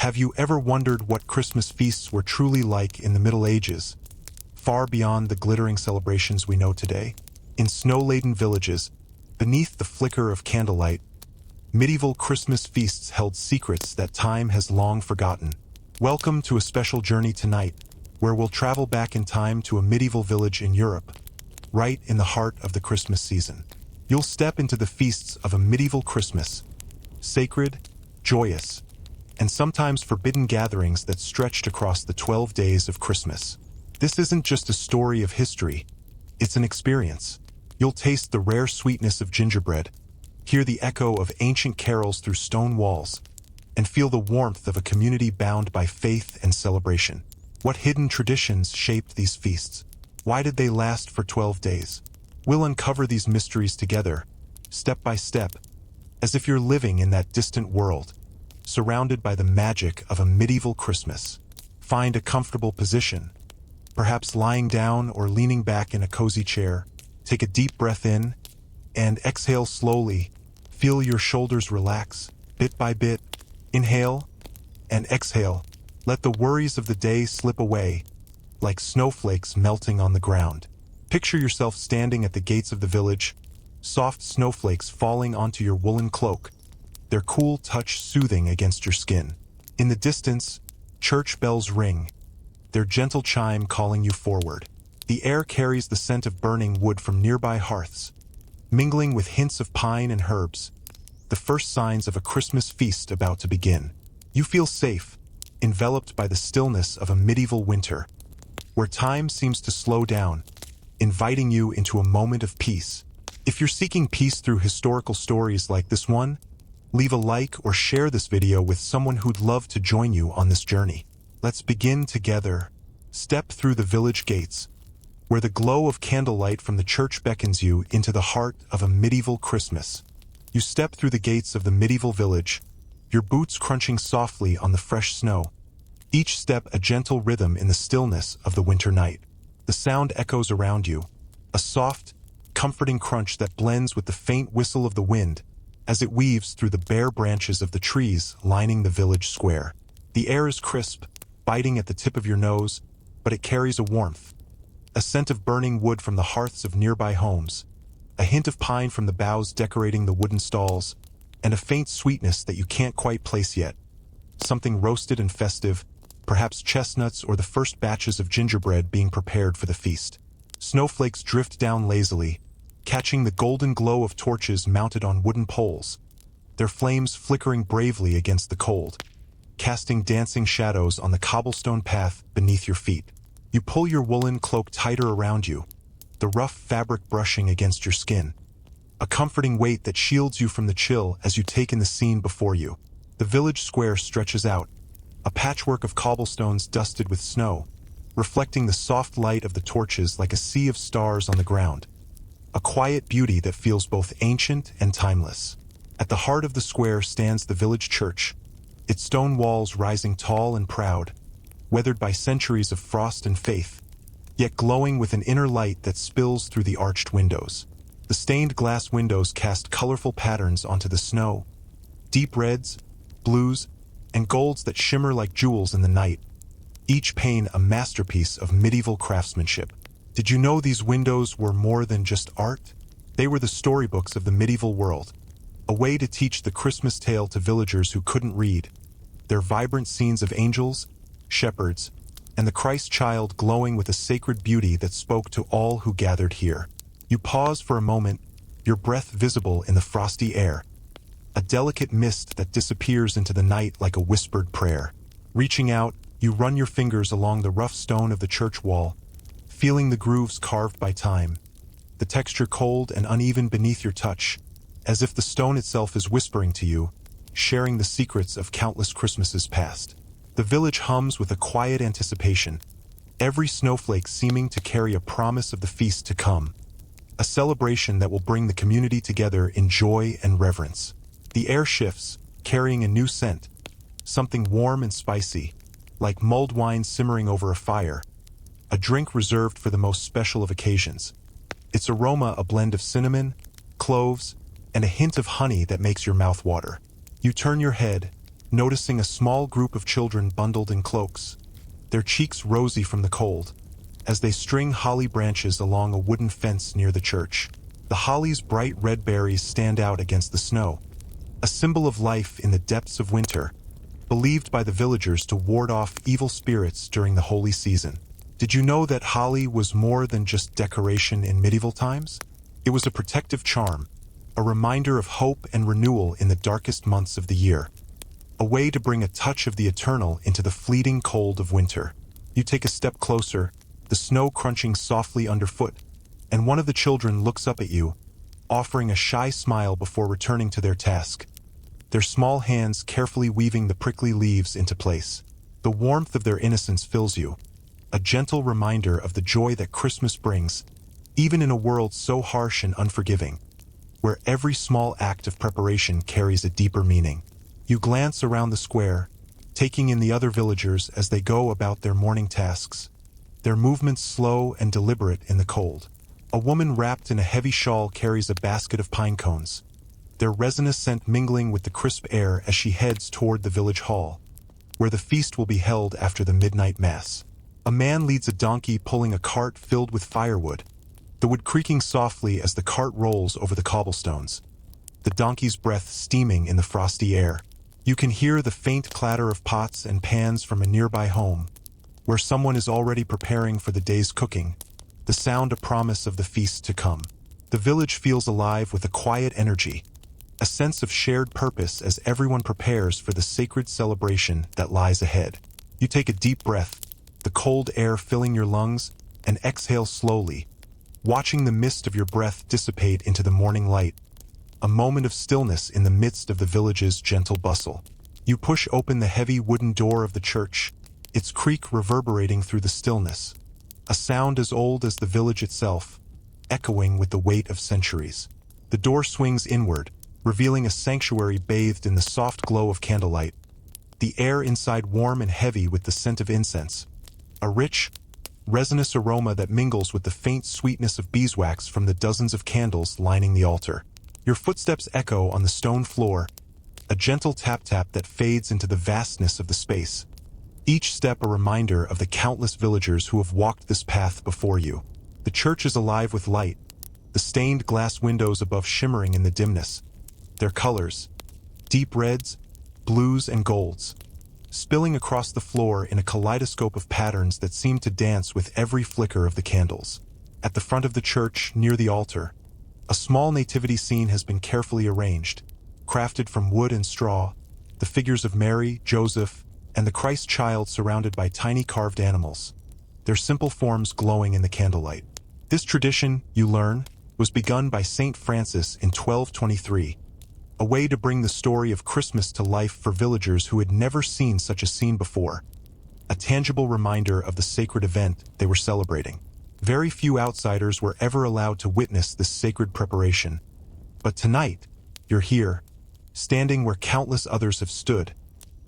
Have you ever wondered what Christmas feasts were truly like in the Middle Ages, far beyond the glittering celebrations we know today? In snow-laden villages, beneath the flicker of candlelight, medieval Christmas feasts held secrets that time has long forgotten. Welcome to a special journey tonight, where we'll travel back in time to a medieval village in Europe, right in the heart of the Christmas season. You'll step into the feasts of a medieval Christmas, sacred, joyous, and sometimes forbidden gatherings that stretched across the 12 days of Christmas. This isn't just a story of history, it's an experience. You'll taste the rare sweetness of gingerbread, hear the echo of ancient carols through stone walls, and feel the warmth of a community bound by faith and celebration. What hidden traditions shaped these feasts? Why did they last for 12 days? We'll uncover these mysteries together, step by step, as if you're living in that distant world, surrounded by the magic of a medieval Christmas. Find a comfortable position, perhaps lying down or leaning back in a cozy chair. Take a deep breath in and exhale slowly. Feel your shoulders relax, bit by bit. Inhale and exhale. Let the worries of the day slip away, like snowflakes melting on the ground. Picture yourself standing at the gates of the village, soft snowflakes falling onto your woolen cloak, their cool touch soothing against your skin. In the distance, church bells ring, their gentle chime calling you forward. The air carries the scent of burning wood from nearby hearths, mingling with hints of pine and herbs, the first signs of a Christmas feast about to begin. You feel safe, enveloped by the stillness of a medieval winter, where time seems to slow down, inviting you into a moment of peace. If you're seeking peace through historical stories like this one, leave a like or share this video with someone who'd love to join you on this journey. Let's begin together. Step through the village gates, where the glow of candlelight from the church beckons you into the heart of a medieval Christmas. You step through the gates of the medieval village, your boots crunching softly on the fresh snow, each step a gentle rhythm in the stillness of the winter night. The sound echoes around you, a soft, comforting crunch that blends with the faint whistle of the wind as it weaves through the bare branches of the trees lining the village square. The air is crisp, biting at the tip of your nose, but it carries a warmth, a scent of burning wood from the hearths of nearby homes, a hint of pine from the boughs decorating the wooden stalls, and a faint sweetness that you can't quite place yet. Something roasted and festive, perhaps chestnuts or the first batches of gingerbread being prepared for the feast. Snowflakes drift down lazily, catching the golden glow of torches mounted on wooden poles, their flames flickering bravely against the cold, casting dancing shadows on the cobblestone path beneath your feet. You pull your woolen cloak tighter around you, the rough fabric brushing against your skin, a comforting weight that shields you from the chill as you take in the scene before you. The village square stretches out, a patchwork of cobblestones dusted with snow, reflecting the soft light of the torches like a sea of stars on the ground, a quiet beauty that feels both ancient and timeless. At the heart of the square stands the village church, its stone walls rising tall and proud, weathered by centuries of frost and faith, yet glowing with an inner light that spills through the arched windows. The stained glass windows cast colorful patterns onto the snow, deep reds, blues, and golds that shimmer like jewels in the night, each pane a masterpiece of medieval craftsmanship. Did you know these windows were more than just art? They were the storybooks of the medieval world, a way to teach the Christmas tale to villagers who couldn't read, their vibrant scenes of angels, shepherds, and the Christ child glowing with a sacred beauty that spoke to all who gathered here. You pause for a moment, your breath visible in the frosty air, a delicate mist that disappears into the night like a whispered prayer. Reaching out, you run your fingers along the rough stone of the church wall, feeling the grooves carved by time, the texture cold and uneven beneath your touch, as if the stone itself is whispering to you, sharing the secrets of countless Christmases past. The village hums with a quiet anticipation, every snowflake seeming to carry a promise of the feast to come, a celebration that will bring the community together in joy and reverence. The air shifts, carrying a new scent, something warm and spicy, like mulled wine simmering over a fire, a drink reserved for the most special of occasions. Its aroma a blend of cinnamon, cloves, and a hint of honey that makes your mouth water. You turn your head, noticing a small group of children bundled in cloaks, their cheeks rosy from the cold, as they string holly branches along a wooden fence near the church. The holly's bright red berries stand out against the snow, a symbol of life in the depths of winter, believed by the villagers to ward off evil spirits during the holy season. Did you know that holly was more than just decoration in medieval times? It was a protective charm, a reminder of hope and renewal in the darkest months of the year, a way to bring a touch of the eternal into the fleeting cold of winter. You take a step closer, the snow crunching softly underfoot, and one of the children looks up at you, offering a shy smile before returning to their task, their small hands carefully weaving the prickly leaves into place. The warmth of their innocence fills you, a gentle reminder of the joy that Christmas brings, even in a world so harsh and unforgiving, where every small act of preparation carries a deeper meaning. You glance around the square, taking in the other villagers as they go about their morning tasks, their movements slow and deliberate in the cold. A woman wrapped in a heavy shawl carries a basket of pine cones, their resinous scent mingling with the crisp air as she heads toward the village hall, where the feast will be held after the midnight mass. A man leads a donkey pulling a cart filled with firewood, the wood creaking softly as the cart rolls over the cobblestones, the donkey's breath steaming in the frosty air. You can hear the faint clatter of pots and pans from a nearby home, where someone is already preparing for the day's cooking, the sound a promise of the feast to come. The village feels alive with a quiet energy, a sense of shared purpose as everyone prepares for the sacred celebration that lies ahead. You take a deep breath, the cold air filling your lungs, and exhale slowly, watching the mist of your breath dissipate into the morning light, a moment of stillness in the midst of the village's gentle bustle. You push open the heavy wooden door of the church, its creak reverberating through the stillness, a sound as old as the village itself, echoing with the weight of centuries. The door swings inward, revealing a sanctuary bathed in the soft glow of candlelight, the air inside warm and heavy with the scent of incense, a rich, resinous aroma that mingles with the faint sweetness of beeswax from the dozens of candles lining the altar. Your footsteps echo on the stone floor, a gentle tap-tap that fades into the vastness of the space, each step a reminder of the countless villagers who have walked this path before you. The church is alive with light, the stained glass windows above shimmering in the dimness, their colors, deep reds, blues, and golds, spilling across the floor in a kaleidoscope of patterns that seem to dance with every flicker of the candles. At the front of the church, near the altar, a small nativity scene has been carefully arranged, crafted from wood and straw, the figures of Mary, Joseph, and the Christ child surrounded by tiny carved animals, their simple forms glowing in the candlelight. This tradition, you learn, was begun by Saint Francis in 1223, a way to bring the story of Christmas to life for villagers who had never seen such a scene before, a tangible reminder of the sacred event they were celebrating. Very few outsiders were ever allowed to witness this sacred preparation, but tonight, you're here, standing where countless others have stood,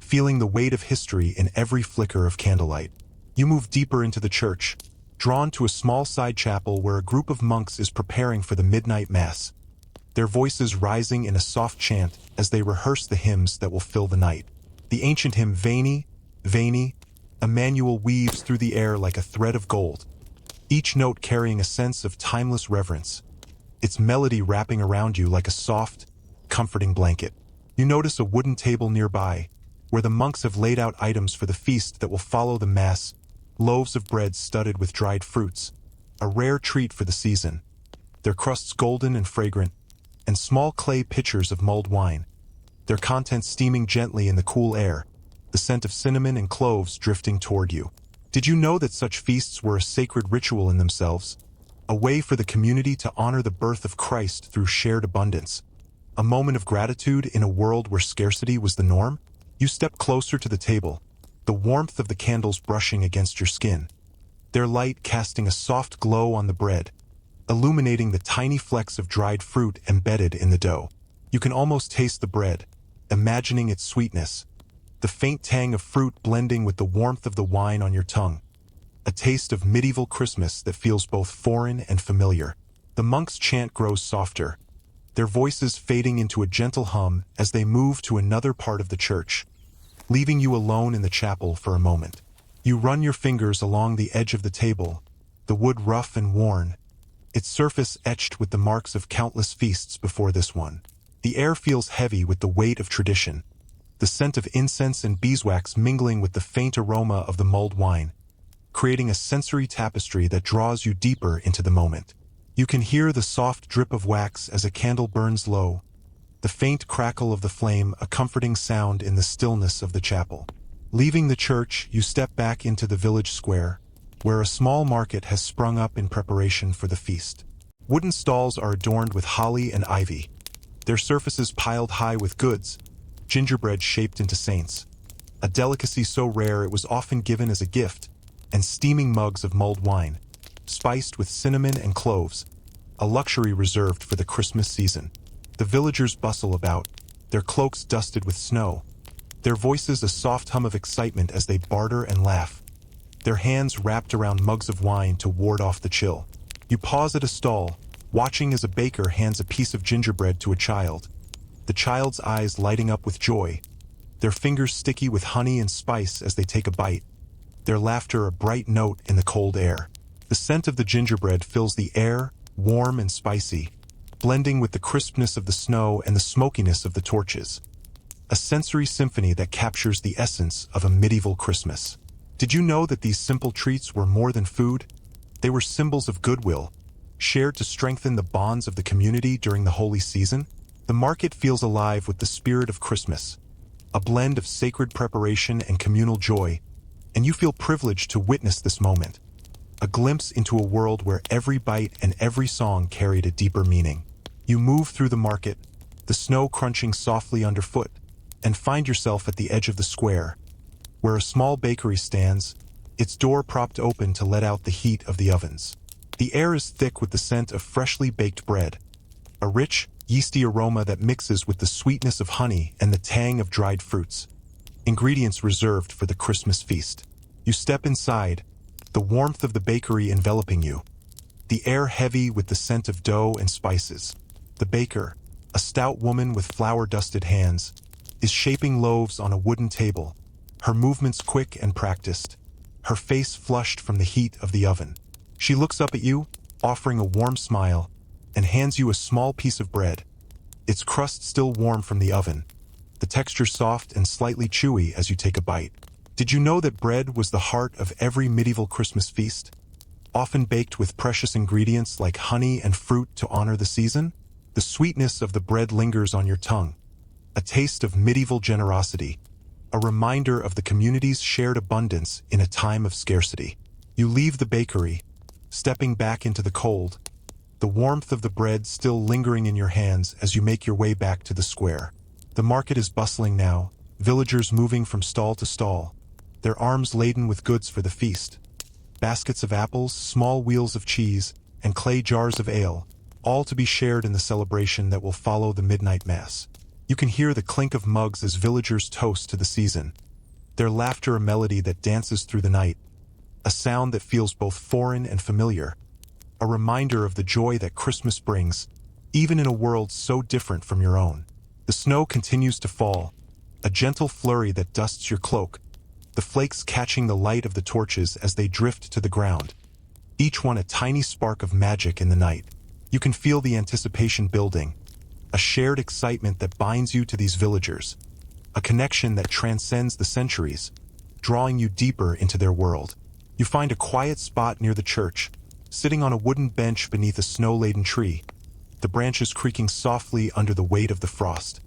feeling the weight of history in every flicker of candlelight. You move deeper into the church, drawn to a small side chapel where a group of monks is preparing for the midnight mass, their voices rising in a soft chant as they rehearse the hymns that will fill the night. The ancient hymn Veni, Veni, Emmanuel weaves through the air like a thread of gold, each note carrying a sense of timeless reverence, its melody wrapping around you like a soft, comforting blanket. You notice a wooden table nearby, where the monks have laid out items for the feast that will follow the mass, loaves of bread studded with dried fruits, a rare treat for the season, their crusts golden and fragrant, and small clay pitchers of mulled wine, their contents steaming gently in the cool air, the scent of cinnamon and cloves drifting toward you. Did you know that such feasts were a sacred ritual in themselves, a way for the community to honor the birth of Christ through shared abundance, a moment of gratitude in a world where scarcity was the norm? You step closer to the table, the warmth of the candles brushing against your skin, their light casting a soft glow on the bread, illuminating the tiny flecks of dried fruit embedded in the dough. You can almost taste the bread, imagining its sweetness, the faint tang of fruit blending with the warmth of the wine on your tongue, a taste of medieval Christmas that feels both foreign and familiar. The monks' chant grows softer, their voices fading into a gentle hum as they move to another part of the church, leaving you alone in the chapel for a moment. You run your fingers along the edge of the table, the wood rough and worn, its surface etched with the marks of countless feasts before this one. The air feels heavy with the weight of tradition, the scent of incense and beeswax mingling with the faint aroma of the mulled wine, creating a sensory tapestry that draws you deeper into the moment. You can hear the soft drip of wax as a candle burns low, the faint crackle of the flame a comforting sound in the stillness of the chapel. Leaving the church, you step back into the village square, where a small market has sprung up in preparation for the feast. Wooden stalls are adorned with holly and ivy, their surfaces piled high with goods, gingerbread shaped into saints, a delicacy so rare it was often given as a gift, and steaming mugs of mulled wine, spiced with cinnamon and cloves, a luxury reserved for the Christmas season. The villagers bustle about, their cloaks dusted with snow, their voices a soft hum of excitement as they barter and laugh, their hands wrapped around mugs of wine to ward off the chill. You pause at a stall, watching as a baker hands a piece of gingerbread to a child, the child's eyes lighting up with joy, their fingers sticky with honey and spice as they take a bite, their laughter a bright note in the cold air. The scent of the gingerbread fills the air, warm and spicy, blending with the crispness of the snow and the smokiness of the torches. A sensory symphony that captures the essence of a medieval Christmas. Did you know that these simple treats were more than food? They were symbols of goodwill, shared to strengthen the bonds of the community during the holy season. The market feels alive with the spirit of Christmas, a blend of sacred preparation and communal joy, and you feel privileged to witness this moment, a glimpse into a world where every bite and every song carried a deeper meaning. You move through the market, the snow crunching softly underfoot, and find yourself at the edge of the square, where a small bakery stands, its door propped open to let out the heat of the ovens. The air is thick with the scent of freshly baked bread, a rich, yeasty aroma that mixes with the sweetness of honey and the tang of dried fruits, ingredients reserved for the Christmas feast. You step inside, the warmth of the bakery enveloping you, the air heavy with the scent of dough and spices. The baker, a stout woman with flour-dusted hands, is shaping loaves on a wooden table, her movements quick and practiced, her face flushed from the heat of the oven. She looks up at you, offering a warm smile, and hands you a small piece of bread, its crust still warm from the oven, the texture soft and slightly chewy as you take a bite. Did you know that bread was the heart of every medieval Christmas feast, often baked with precious ingredients like honey and fruit to honor the season? The sweetness of the bread lingers on your tongue, a taste of medieval generosity, a reminder of the community's shared abundance in a time of scarcity. You leave the bakery, stepping back into the cold, the warmth of the bread still lingering in your hands as you make your way back to the square. The market is bustling now, villagers moving from stall to stall, their arms laden with goods for the feast. Baskets of apples, small wheels of cheese, and clay jars of ale, all to be shared in the celebration that will follow the midnight mass. You can hear the clink of mugs as villagers toast to the season, their laughter a melody that dances through the night, a sound that feels both foreign and familiar, a reminder of the joy that Christmas brings, even in a world so different from your own. The snow continues to fall, a gentle flurry that dusts your cloak, the flakes catching the light of the torches as they drift to the ground, each one a tiny spark of magic in the night. You can feel the anticipation building, a shared excitement that binds you to these villagers, a connection that transcends the centuries, drawing you deeper into their world. You find a quiet spot near the church, sitting on a wooden bench beneath a snow-laden tree, the branches creaking softly under the weight of the frost,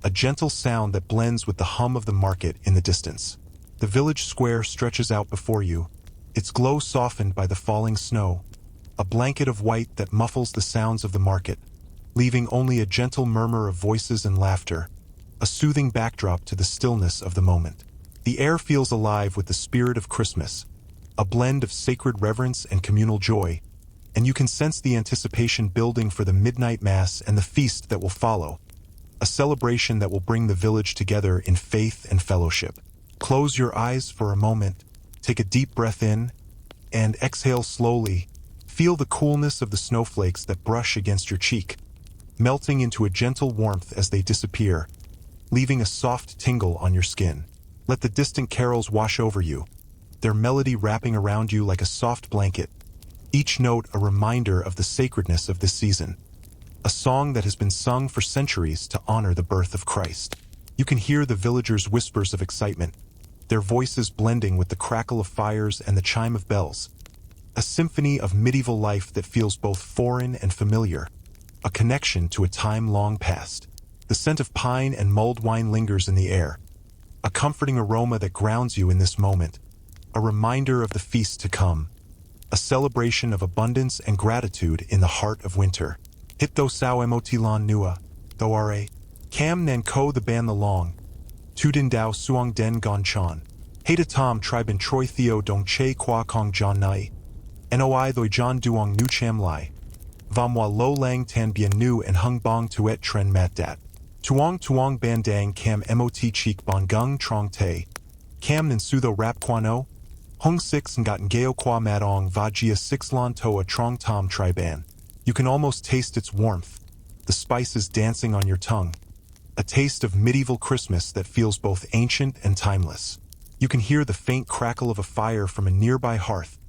a gentle sound that blends with the hum of the market in the distance. The village square stretches out before you, its glow softened by the falling snow, a blanket of white that muffles the sounds of the market, leaving only a gentle murmur of voices and laughter, a soothing backdrop to the stillness of the moment. The air feels alive with the spirit of Christmas, a blend of sacred reverence and communal joy, and you can sense the anticipation building for the midnight mass and the feast that will follow, a celebration that will bring the village together in faith and fellowship. Close your eyes for a moment, take a deep breath in, and exhale slowly. Feel the coolness of the snowflakes that brush against your cheek, melting into a gentle warmth as they disappear, leaving a soft tingle on your skin. Let the distant carols wash over you, their melody wrapping around you like a soft blanket, each note a reminder of the sacredness of this season. A song that has been sung for centuries to honor the birth of Christ. You can hear the villagers' whispers of excitement, their voices blending with the crackle of fires and the chime of bells. A symphony of medieval life that feels both foreign and familiar, a connection to a time long past. The scent of pine and mulled wine lingers in the air, a comforting aroma that grounds you in this moment, a reminder of the feast to come, a celebration of abundance and gratitude in the heart of winter. Hito sao emotilon nua, thoare, cam nan ko the ban the long, tudin dao suong den gon chan, hata tom triben troi theo dong che qua kong john nai, noi thoi john duong nu cham lai, vamwa lo lang tan bien nu and hung bong tuet tren mat dat. Tuong ban dang cam mot cheek bon gung trong te, cam nin sutho rap quano, hung six ngat ngeo qua matong vajia six lon toa trong tom triban. You can almost taste its warmth, the spices dancing on your tongue, a taste of medieval Christmas that feels both ancient and timeless. You can hear the faint crackle of a fire from a nearby hearth,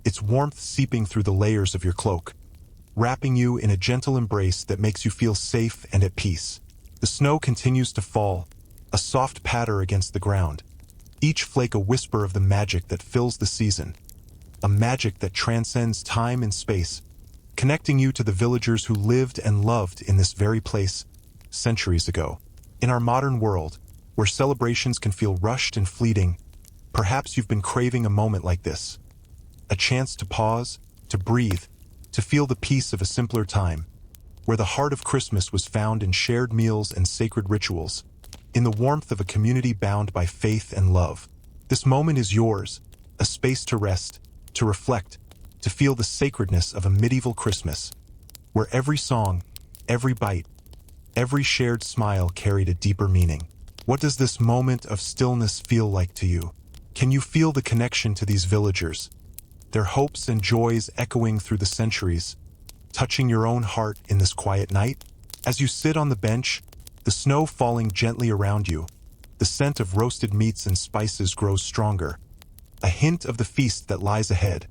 its warmth seeping through the layers of your cloak, wrapping you in a gentle embrace that makes you feel safe and at peace. The snow continues to fall, a soft patter against the ground, each flake a whisper of the magic that fills the season, a magic that transcends time and space, connecting you to the villagers who lived and loved in this very place centuries ago. In our modern world, where celebrations can feel rushed and fleeting, perhaps you've been craving a moment like this. A chance to pause, to breathe, to feel the peace of a simpler time, where the heart of Christmas was found in shared meals and sacred rituals, in the warmth of a community bound by faith and love. This moment is yours, a space to rest, to reflect, to feel the sacredness of a medieval Christmas, where every song, every bite, every shared smile carried a deeper meaning. What does this moment of stillness feel like to you? Can you feel the connection to these villagers, their hopes and joys echoing through the centuries, touching your own heart in this quiet night? As you sit on the bench, the snow falling gently around you, the scent of roasted meats and spices grows stronger, a hint of the feast that lies ahead,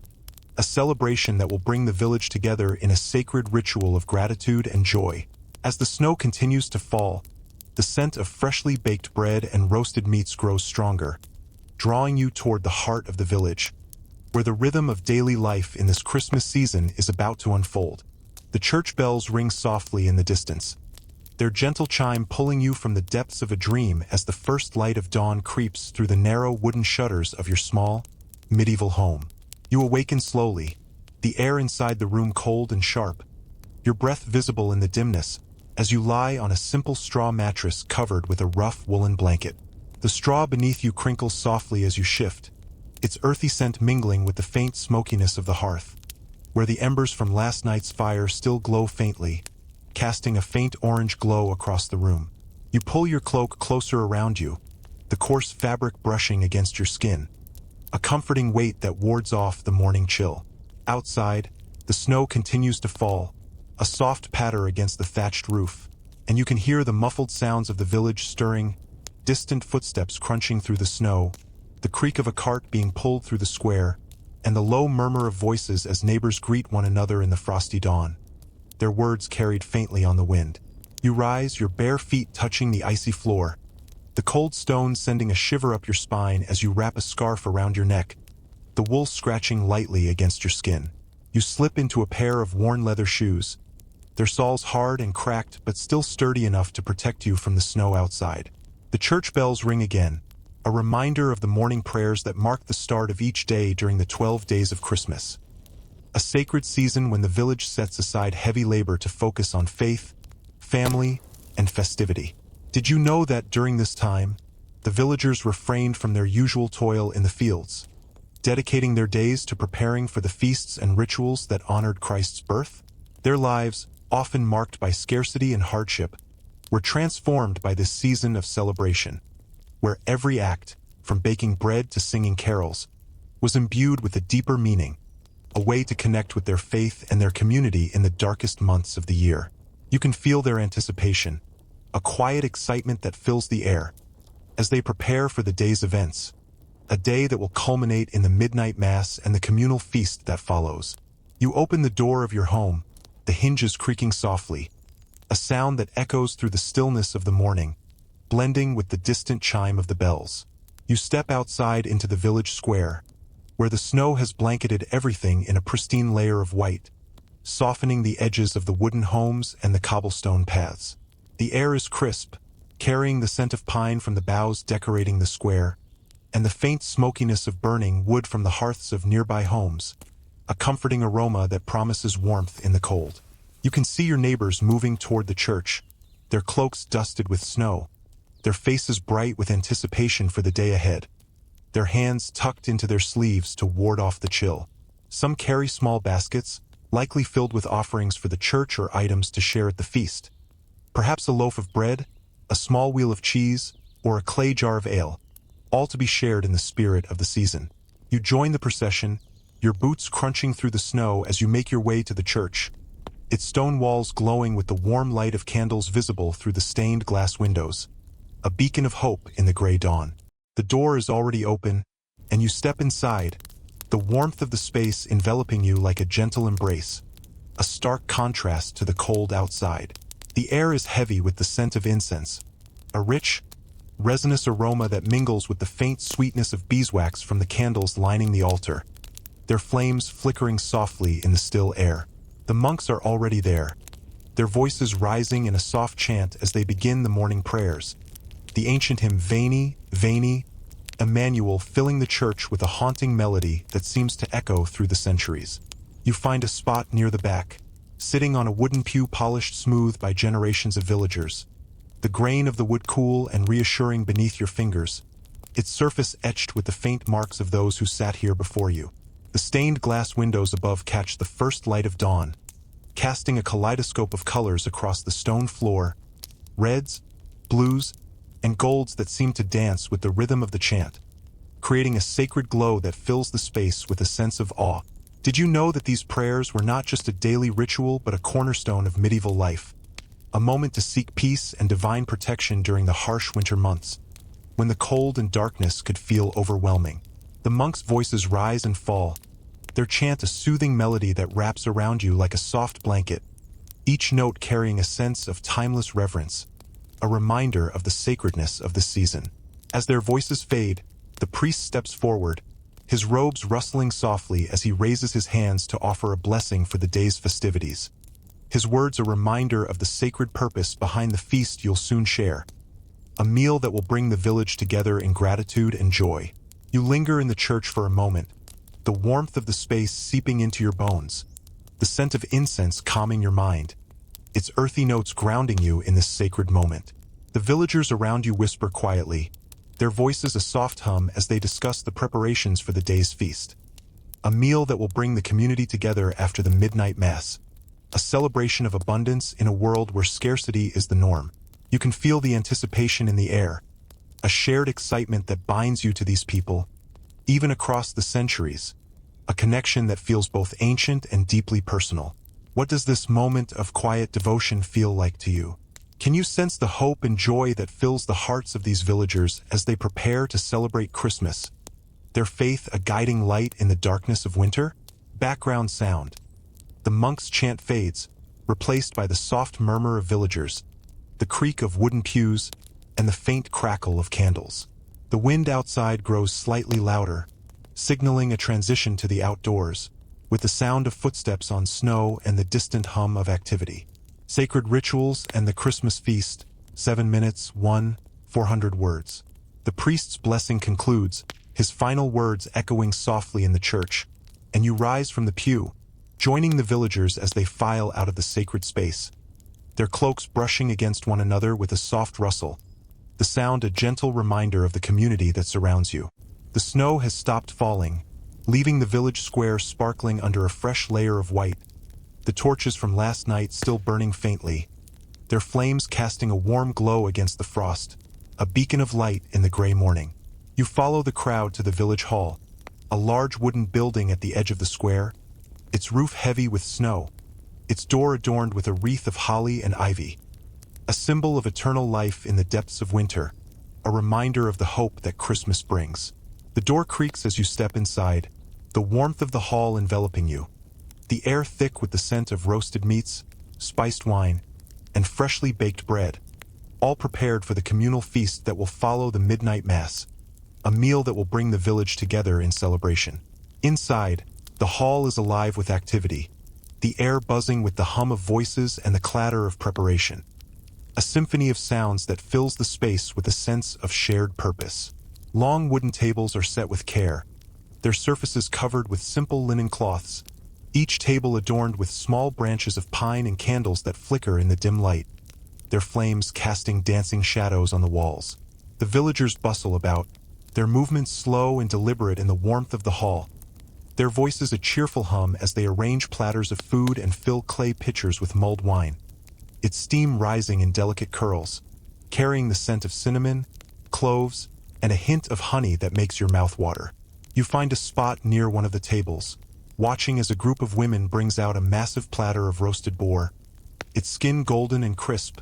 a celebration that will bring the village together in a sacred ritual of gratitude and joy. As the snow continues to fall, the scent of freshly baked bread and roasted meats grows stronger, drawing you toward the heart of the village, where the rhythm of daily life in this Christmas season is about to unfold. The church bells ring softly in the distance, their gentle chime pulling you from the depths of a dream as the first light of dawn creeps through the narrow wooden shutters of your small, medieval home. You awaken slowly, the air inside the room cold and sharp, your breath visible in the dimness, as you lie on a simple straw mattress covered with a rough woolen blanket. The straw beneath you crinkles softly as you shift, its earthy scent mingling with the faint smokiness of the hearth, where the embers from last night's fire still glow faintly, casting a faint orange glow across the room. You pull your cloak closer around you, the coarse fabric brushing against your skin, a comforting weight that wards off the morning chill. Outside, the snow continues to fall, a soft patter against the thatched roof, and you can hear the muffled sounds of the village stirring, distant footsteps crunching through the snow, the creak of a cart being pulled through the square, and the low murmur of voices as neighbors greet one another in the frosty dawn, their words carried faintly on the wind. You rise, your bare feet touching the icy floor, the cold stones sending a shiver up your spine as you wrap a scarf around your neck, the wool scratching lightly against your skin. You slip into a pair of worn leather shoes, their soles hard and cracked but still sturdy enough to protect you from the snow outside. The church bells ring again, a reminder of the morning prayers that mark the start of each day during the 12 days of Christmas. A sacred season when the village sets aside heavy labor to focus on faith, family, and festivity. Did you know that during this time, the villagers refrained from their usual toil in the fields, dedicating their days to preparing for the feasts and rituals that honored Christ's birth? Their lives, often marked by scarcity and hardship, were transformed by this season of celebration, where every act, from baking bread to singing carols, was imbued with a deeper meaning, a way to connect with their faith and their community in the darkest months of the year. You can feel their anticipation, a quiet excitement that fills the air, as they prepare for the day's events, a day that will culminate in the midnight mass and the communal feast that follows. You open the door of your home, the hinges creaking softly, a sound that echoes through the stillness of the morning, blending with the distant chime of the bells. You step outside into the village square, where the snow has blanketed everything in a pristine layer of white, softening the edges of the wooden homes and the cobblestone paths. The air is crisp, carrying the scent of pine from the boughs decorating the square, and the faint smokiness of burning wood from the hearths of nearby homes, a comforting aroma that promises warmth in the cold. You can see your neighbors moving toward the church, their cloaks dusted with snow, their faces bright with anticipation for the day ahead, their hands tucked into their sleeves to ward off the chill. Some carry small baskets, likely filled with offerings for the church or items to share at the feast. Perhaps a loaf of bread, a small wheel of cheese, or a clay jar of ale, all to be shared in the spirit of the season. You join the procession, your boots crunching through the snow as you make your way to the church, its stone walls glowing with the warm light of candles visible through the stained glass windows, a beacon of hope in the gray dawn. The door is already open, and you step inside, the warmth of the space enveloping you like a gentle embrace, a stark contrast to the cold outside. The air is heavy with the scent of incense, a rich, resinous aroma that mingles with the faint sweetness of beeswax from the candles lining the altar, their flames flickering softly in the still air. The monks are already there, their voices rising in a soft chant as they begin the morning prayers, the ancient hymn Veni, Veni, Emmanuel filling the church with a haunting melody that seems to echo through the centuries. You find a spot near the back, sitting on a wooden pew polished smooth by generations of villagers, the grain of the wood cool and reassuring beneath your fingers, its surface etched with the faint marks of those who sat here before you. The stained glass windows above catch the first light of dawn, casting a kaleidoscope of colors across the stone floor, reds, blues, and golds that seem to dance with the rhythm of the chant, creating a sacred glow that fills the space with a sense of awe. Did you know that these prayers were not just a daily ritual but a cornerstone of medieval life, a moment to seek peace and divine protection during the harsh winter months, when the cold and darkness could feel overwhelming? The monks' voices rise and fall, their chant a soothing melody that wraps around you like a soft blanket, each note carrying a sense of timeless reverence, a reminder of the sacredness of the season. As their voices fade, the priest steps forward, his robes rustling softly as he raises his hands to offer a blessing for the day's festivities. His words a reminder of the sacred purpose behind the feast you'll soon share, a meal that will bring the village together in gratitude and joy. You linger in the church for a moment, the warmth of the space seeping into your bones, the scent of incense calming your mind, its earthy notes grounding you in this sacred moment. The villagers around you whisper quietly, their voices a soft hum as they discuss the preparations for the day's feast. A meal that will bring the community together after the midnight mass, a celebration of abundance in a world where scarcity is the norm. You can feel the anticipation in the air, a shared excitement that binds you to these people, even across the centuries, a connection that feels both ancient and deeply personal. What does this moment of quiet devotion feel like to you? Can you sense the hope and joy that fills the hearts of these villagers as they prepare to celebrate Christmas, their faith a guiding light in the darkness of winter? Background sound. The monks' chant fades, replaced by the soft murmur of villagers, the creak of wooden pews, and the faint crackle of candles. The wind outside grows slightly louder, signaling a transition to the outdoors, with the sound of footsteps on snow and the distant hum of activity. Sacred rituals and the Christmas feast, 7 minutes, 400 words. The priest's blessing concludes, his final words echoing softly in the church, and you rise from the pew, joining the villagers as they file out of the sacred space, their cloaks brushing against one another with a soft rustle, the sound a gentle reminder of the community that surrounds you. The snow has stopped falling, leaving the village square sparkling under a fresh layer of white, the torches from last night still burning faintly, their flames casting a warm glow against the frost, a beacon of light in the gray morning. You follow the crowd to the village hall, a large wooden building at the edge of the square, its roof heavy with snow, its door adorned with a wreath of holly and ivy, a symbol of eternal life in the depths of winter. a reminder of the hope that Christmas brings. The door creaks as you step inside, the warmth of the hall enveloping you. The air thick with the scent of roasted meats, spiced wine, and freshly baked bread, all prepared for the communal feast that will follow the midnight mass, a meal that will bring the village together in celebration. Inside, the hall is alive with activity, the air buzzing with the hum of voices and the clatter of preparation. A symphony of sounds that fills the space with a sense of shared purpose. Long wooden tables are set with care, their surfaces covered with simple linen cloths, each table adorned with small branches of pine and candles that flicker in the dim light, their flames casting dancing shadows on the walls. The villagers bustle about, their movements slow and deliberate in the warmth of the hall, their voices a cheerful hum as they arrange platters of food and fill clay pitchers with mulled wine, its steam rising in delicate curls, carrying the scent of cinnamon, cloves, and a hint of honey that makes your mouth water. You find a spot near one of the tables, watching as a group of women brings out a massive platter of roasted boar, its skin golden and crisp,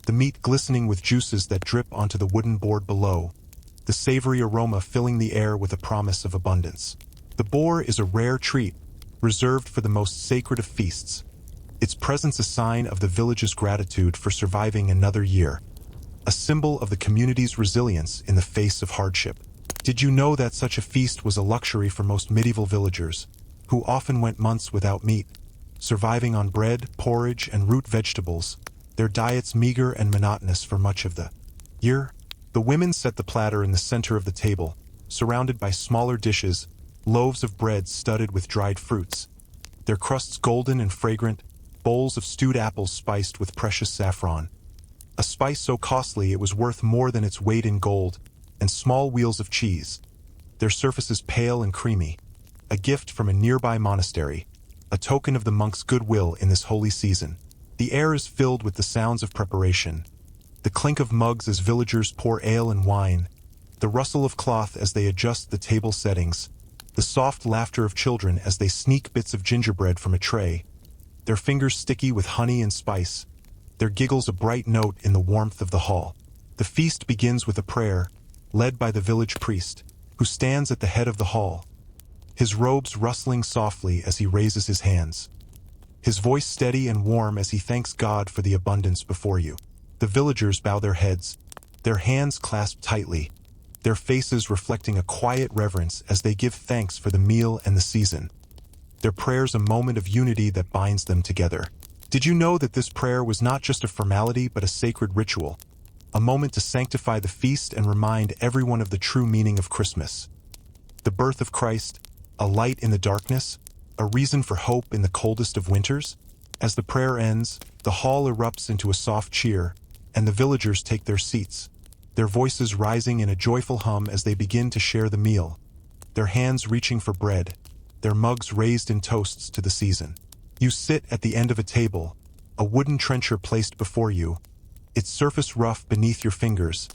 the meat glistening with juices that drip onto the wooden board below, the savory aroma filling the air with a promise of abundance. The boar is a rare treat, reserved for the most sacred of feasts, its presence a sign of the village's gratitude for surviving another year, a symbol of the community's resilience in the face of hardship. Did you know that such a feast was a luxury for most medieval villagers, who often went months without meat, surviving on bread, porridge, and root vegetables, their diets meager and monotonous for much of the year? The women set the platter in the center of the table, surrounded by smaller dishes, loaves of bread studded with dried fruits, their crusts golden and fragrant, bowls of stewed apples spiced with precious saffron, a spice so costly it was worth more than its weight in gold, and small wheels of cheese, their surfaces pale and creamy, a gift from a nearby monastery, a token of the monks' goodwill in this holy season. The air is filled with the sounds of preparation, the clink of mugs as villagers pour ale and wine, the rustle of cloth as they adjust the table settings, the soft laughter of children as they sneak bits of gingerbread from a tray, their fingers sticky with honey and spice, their giggles a bright note in the warmth of the hall. The feast begins with a prayer, led by the village priest, who stands at the head of the hall, his robes rustling softly as he raises his hands, his voice steady and warm as he thanks God for the abundance before you. The villagers bow their heads, their hands clasped tightly, their faces reflecting a quiet reverence as they give thanks for the meal and the season. Their prayers a moment of unity that binds them together. Did you know that this prayer was not just a formality but a sacred ritual, a moment to sanctify the feast and remind everyone of the true meaning of Christmas? The birth of Christ, a light in the darkness, a reason for hope in the coldest of winters? As the prayer ends, the hall erupts into a soft cheer, and the villagers take their seats, their voices rising in a joyful hum as they begin to share the meal, their hands reaching for bread, their mugs raised in toasts to the season. You sit at the end of a table, a wooden trencher placed before you, its surface rough beneath your fingers,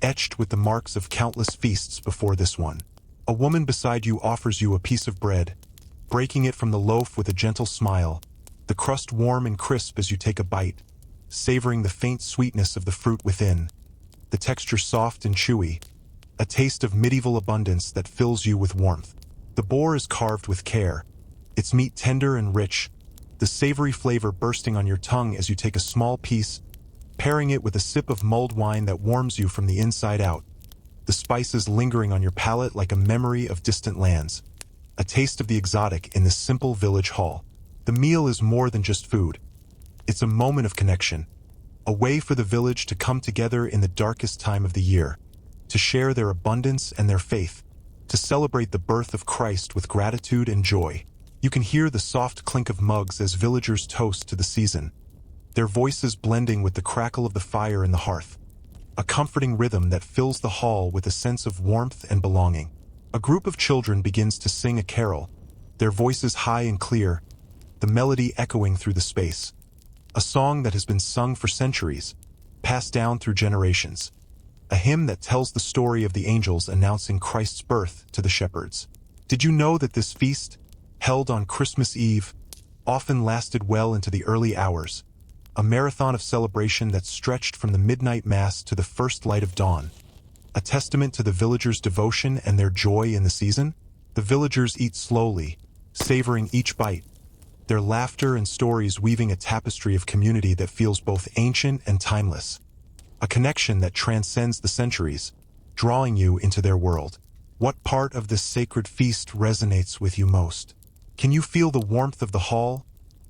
etched with the marks of countless feasts before this one. A woman beside you offers you a piece of bread, breaking it from the loaf with a gentle smile, the crust warm and crisp as you take a bite, savoring the faint sweetness of the fruit within, the texture soft and chewy, a taste of medieval abundance that fills you with warmth. The boar is carved with care, its meat tender and rich, the savory flavor bursting on your tongue as you take a small piece, pairing it with a sip of mulled wine that warms you from the inside out, the spices lingering on your palate like a memory of distant lands, a taste of the exotic in this simple village hall. The meal is more than just food. It's a moment of connection, a way for the village to come together in the darkest time of the year, to share their abundance and their faith, to celebrate the birth of Christ with gratitude and joy. You can hear the soft clink of mugs as villagers toast to the season, their voices blending with the crackle of the fire in the hearth, a comforting rhythm that fills the hall with a sense of warmth and belonging. A group of children begins to sing a carol, their voices high and clear, the melody echoing through the space. A song that has been sung for centuries, passed down through generations. A hymn that tells the story of the angels announcing Christ's birth to the shepherds. Did you know that this feast, held on Christmas Eve, often lasted well into the early hours, a marathon of celebration that stretched from the midnight mass to the first light of dawn? a testament to the villagers' devotion and their joy in the season. The villagers eat slowly, savoring each bite, their laughter and stories weaving a tapestry of community that feels both ancient and timeless, a connection that transcends the centuries, drawing you into their world. What part of this sacred feast resonates with you most? Can you feel the warmth of the hall,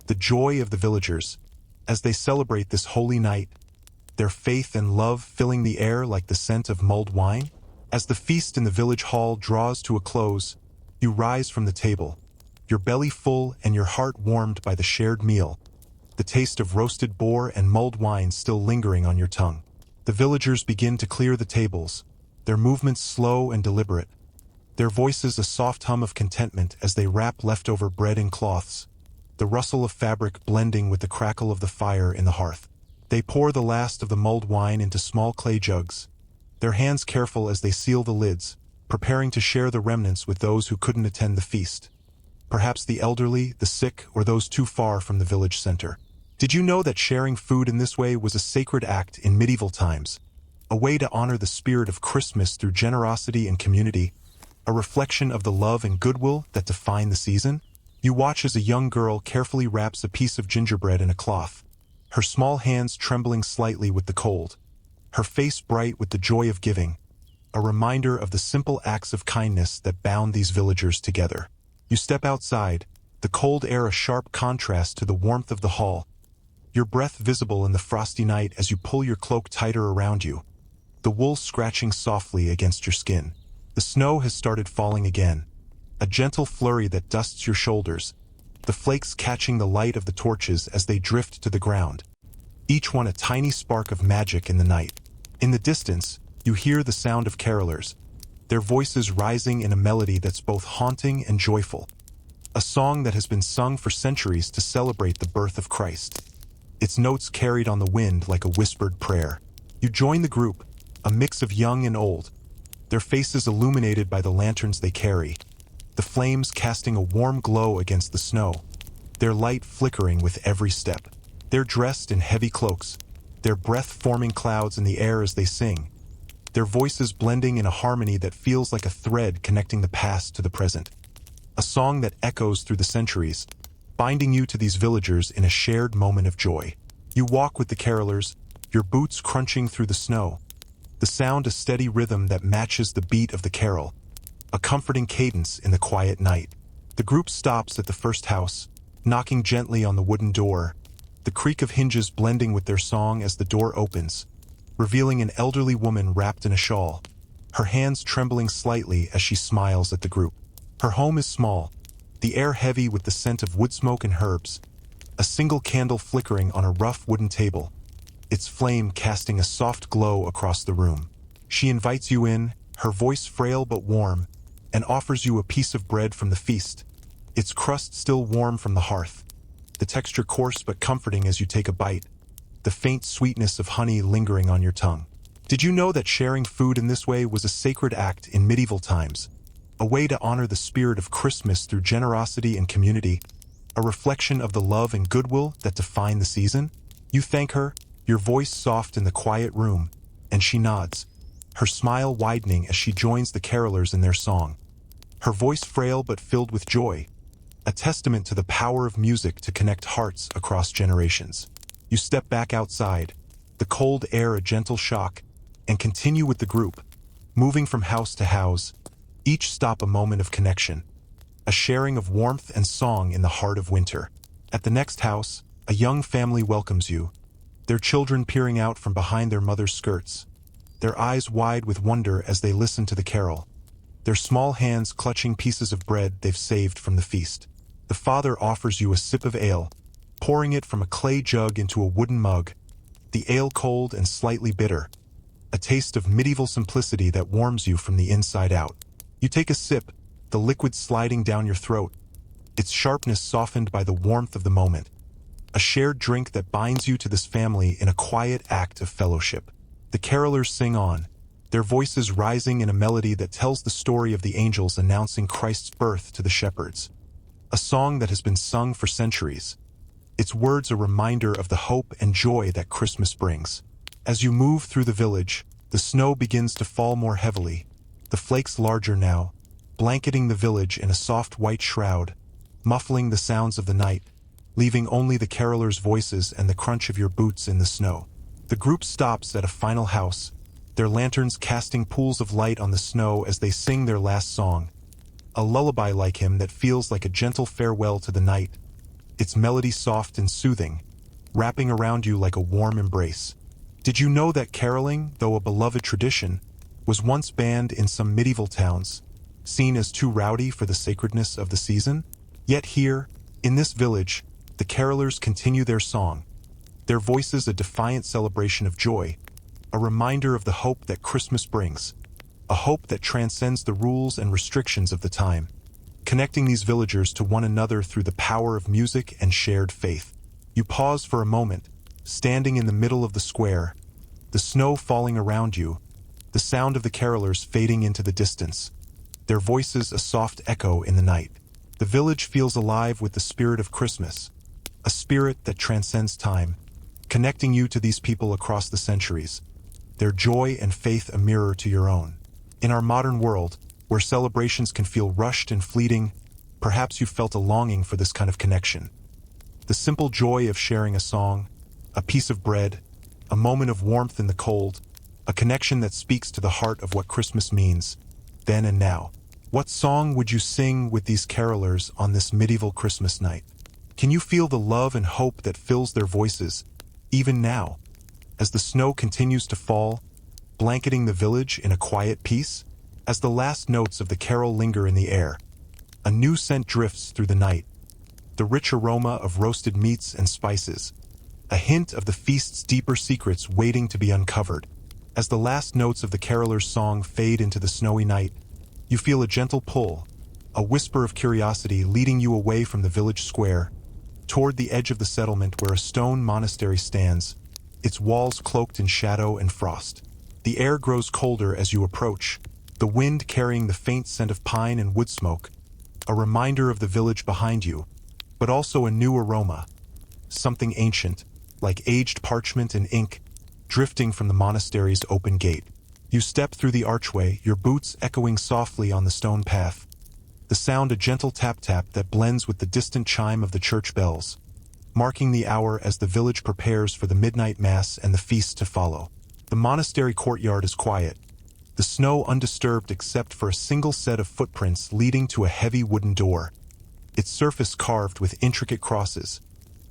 the joy of the villagers, as they celebrate this holy night, their faith and love filling the air like the scent of mulled wine? As the feast in the village hall draws to a close, you rise from the table, your belly full and your heart warmed by the shared meal, the taste of roasted boar and mulled wine still lingering on your tongue. The villagers begin to clear the tables, their movements slow and deliberate, their voices a soft hum of contentment as they wrap leftover bread in cloths, the rustle of fabric blending with the crackle of the fire in the hearth. They pour the last of the mulled wine into small clay jugs, their hands careful as they seal the lids, preparing to share the remnants with those who couldn't attend the feast. Perhaps the elderly, the sick, or those too far from the village center. Did you know that sharing food in this way was a sacred act in medieval times? A way to honor the spirit of Christmas through generosity and community, a reflection of the love and goodwill that define the season? You watch as a young girl carefully wraps a piece of gingerbread in a cloth, her small hands trembling slightly with the cold, her face bright with the joy of giving, a reminder of the simple acts of kindness that bound these villagers together. You step outside, the cold air a sharp contrast to the warmth of the hall, your breath visible in the frosty night as you pull your cloak tighter around you, the wool scratching softly against your skin. The snow has started falling again, a gentle flurry that dusts your shoulders, the flakes catching the light of the torches as they drift to the ground, each one a tiny spark of magic in the night. In the distance, you hear the sound of carolers, their voices rising in a melody that's both haunting and joyful, a song that has been sung for centuries to celebrate the birth of Christ, its notes carried on the wind like a whispered prayer. You join the group, a mix of young and old, their faces illuminated by the lanterns they carry, the flames casting a warm glow against the snow, their light flickering with every step. They're dressed in heavy cloaks, their breath forming clouds in the air as they sing, their voices blending in a harmony that feels like a thread connecting the past to the present. A song that echoes through the centuries, binding you to these villagers in a shared moment of joy. You walk with the carolers, your boots crunching through the snow, the sound a steady rhythm that matches the beat of the carol, a comforting cadence in the quiet night. The group stops at the first house, knocking gently on the wooden door, the creak of hinges blending with their song as the door opens, revealing an elderly woman wrapped in a shawl, her hands trembling slightly as she smiles at the group. Her home is small, the air heavy with the scent of wood smoke and herbs, a single candle flickering on a rough wooden table, its flame casting a soft glow across the room. She invites you in, her voice frail but warm, and offers you a piece of bread from the feast, its crust still warm from the hearth, the texture coarse but comforting as you take a bite, the faint sweetness of honey lingering on your tongue. Did you know that sharing food in this way was a sacred act in medieval times? A way to honor the spirit of Christmas through generosity and community, a reflection of the love and goodwill that define the season? You thank her, your voice soft in the quiet room, and she nods, her smile widening as she joins the carolers in their song. Her voice frail but filled with joy, a testament to the power of music to connect hearts across generations. You step back outside, the cold air a gentle shock, and continue with the group, moving from house to house, each stop a moment of connection, a sharing of warmth and song in the heart of winter. At the next house, a young family welcomes you, their children peering out from behind their mother's skirts, their eyes wide with wonder as they listen to the carol, their small hands clutching pieces of bread they've saved from the feast. The father offers you a sip of ale, pouring it from a clay jug into a wooden mug, the ale cold and slightly bitter, a taste of medieval simplicity that warms you from the inside out. You take a sip, the liquid sliding down your throat, its sharpness softened by the warmth of the moment, a shared drink that binds you to this family in a quiet act of fellowship. The carolers sing on, their voices rising in a melody that tells the story of the angels announcing Christ's birth to the shepherds, a song that has been sung for centuries, its words a reminder of the hope and joy that Christmas brings. As you move through the village, The snow begins to fall more heavily, the flakes larger now, blanketing the village in a soft white shroud, muffling the sounds of the night, leaving only the carolers' voices and the crunch of your boots in the snow. The group stops at a final house, their lanterns casting pools of light on the snow as they sing their last song, a lullaby-like hymn that feels like a gentle farewell to the night, its melody soft and soothing, wrapping around you like a warm embrace. Did you know that caroling, though a beloved tradition, was once banned in some medieval towns, seen as too rowdy for the sacredness of the season? Yet here, in this village, the carolers continue their song, their voices a defiant celebration of joy, a reminder of the hope that Christmas brings, a hope that transcends the rules and restrictions of the time, connecting these villagers to one another through the power of music and shared faith. You pause for a moment, standing in the middle of the square, the snow falling around you, the sound of the carolers fading into the distance, their voices a soft echo in the night. The village feels alive with the spirit of Christmas, a spirit that transcends time, connecting you to these people across the centuries, their joy and faith a mirror to your own. In our modern world, where celebrations can feel rushed and fleeting, perhaps you've felt a longing for this kind of connection. The simple joy of sharing a song, a piece of bread, a moment of warmth in the cold, a connection that speaks to the heart of what Christmas means, then and now. What song would you sing with these carolers on this medieval Christmas night? Can you feel the love and hope that fills their voices, even now, as the snow continues to fall, blanketing the village in a quiet peace? As the last notes of the carol linger in the air, a new scent drifts through the night, the rich aroma of roasted meats and spices, a hint of the feast's deeper secrets waiting to be uncovered. As the last notes of the carolers' song fade into the snowy night, you feel a gentle pull, a whisper of curiosity leading you away from the village square, toward the edge of the settlement where a stone monastery stands, its walls cloaked in shadow and frost. The air grows colder as you approach, the wind carrying the faint scent of pine and wood smoke, a reminder of the village behind you, but also a new aroma, something ancient, like aged parchment and ink, drifting from the monastery's open gate. You step through the archway, your boots echoing softly on the stone path, the sound a gentle tap-tap that blends with the distant chime of the church bells, marking the hour as the village prepares for the midnight mass and the feast to follow. The monastery courtyard is quiet, the snow undisturbed except for a single set of footprints leading to a heavy wooden door, its surface carved with intricate crosses,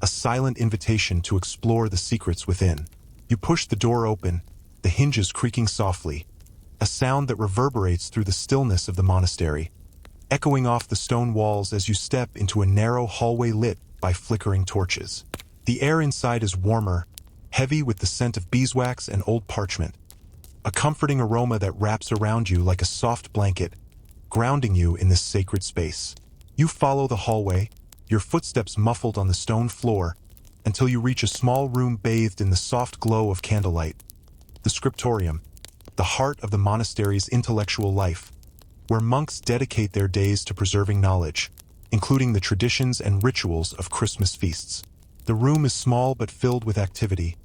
a silent invitation to explore the secrets within. You push the door open, the hinges creaking softly, a sound that reverberates through the stillness of the monastery, echoing off the stone walls as you step into a narrow hallway lit by flickering torches. The air inside is warmer, heavy with the scent of beeswax and old parchment, a comforting aroma that wraps around you like a soft blanket, grounding you in this sacred space. You follow the hallway, your footsteps muffled on the stone floor, until you reach a small room bathed in the soft glow of candlelight. The scriptorium, the heart of the monastery's intellectual life, where monks dedicate their days to preserving knowledge, including the traditions and rituals of Christmas feasts. The room is small but filled with activity,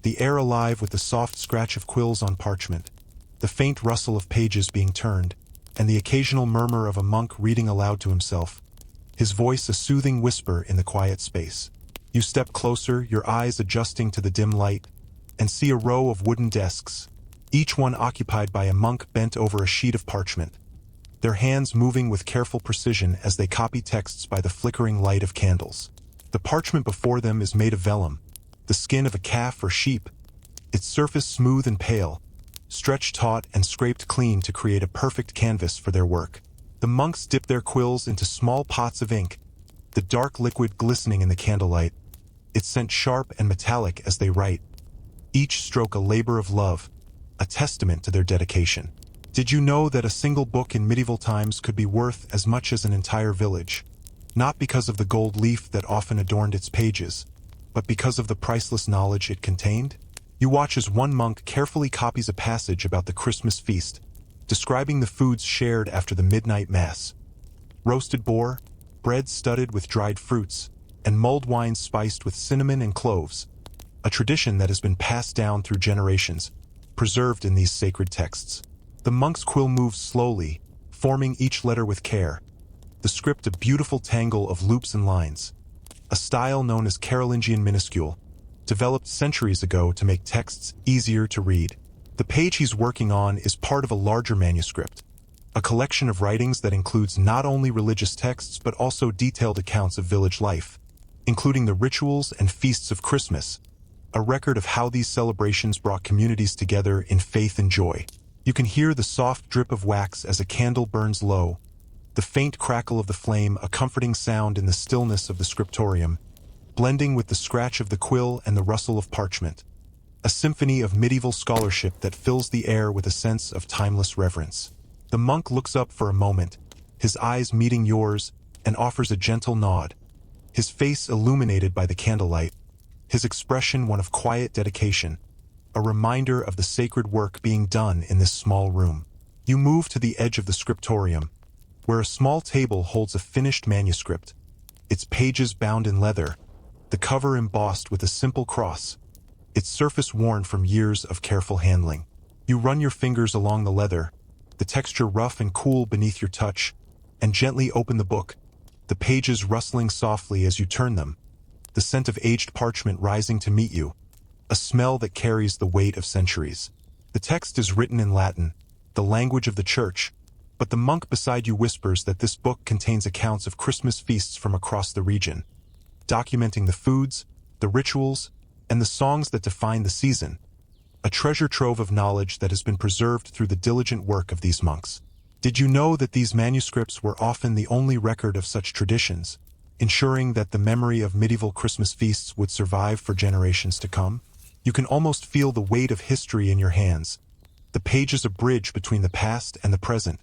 the air alive with the soft scratch of quills on parchment, the faint rustle of pages being turned, and the occasional murmur of a monk reading aloud to himself, his voice a soothing whisper in the quiet space. You step closer, your eyes adjusting to the dim light, and see a row of wooden desks, each one occupied by a monk bent over a sheet of parchment, their hands moving with careful precision as they copy texts by the flickering light of candles. The parchment before them is made of vellum, the skin of a calf or sheep, its surface smooth and pale, stretched taut and scraped clean to create a perfect canvas for their work. The monks dip their quills into small pots of ink, the dark liquid glistening in the candlelight, its scent sharp and metallic as they write, each stroke a labor of love, a testament to their dedication. Did you know that a single book in medieval times could be worth as much as an entire village? Not because of the gold leaf that often adorned its pages, but because of the priceless knowledge it contained? You watch as one monk carefully copies a passage about the Christmas feast, describing the foods shared after the midnight mass. Roasted boar, bread studded with dried fruits, and mulled wine spiced with cinnamon and cloves, a tradition that has been passed down through generations, preserved in these sacred texts. The monk's quill moves slowly, forming each letter with care. The script a beautiful tangle of loops and lines. A style known as Carolingian minuscule, developed centuries ago to make texts easier to read. The page he's working on is part of a larger manuscript, a collection of writings that includes not only religious texts but also detailed accounts of village life, including the rituals and feasts of Christmas, a record of how these celebrations brought communities together in faith and joy. You can hear the soft drip of wax as a candle burns low, the faint crackle of the flame a comforting sound in the stillness of the scriptorium, blending with the scratch of the quill and the rustle of parchment, a symphony of medieval scholarship that fills the air with a sense of timeless reverence. The monk looks up for a moment, his eyes meeting yours, and offers a gentle nod, his face illuminated by the candlelight, his expression one of quiet dedication, a reminder of the sacred work being done in this small room. You move to the edge of the scriptorium, where a small table holds a finished manuscript, its pages bound in leather, the cover embossed with a simple cross, its surface worn from years of careful handling. You run your fingers along the leather, the texture rough and cool beneath your touch, and gently open the book, the pages rustling softly as you turn them, the scent of aged parchment rising to meet you, a smell that carries the weight of centuries. The text is written in Latin, the language of the church, but the monk beside you whispers that this book contains accounts of Christmas feasts from across the region, documenting the foods, the rituals, and the songs that define the season, a treasure trove of knowledge that has been preserved through the diligent work of these monks. Did you know that these manuscripts were often the only record of such traditions, ensuring that the memory of medieval Christmas feasts would survive for generations to come? You can almost feel the weight of history in your hands. The page is a bridge between the past and the present,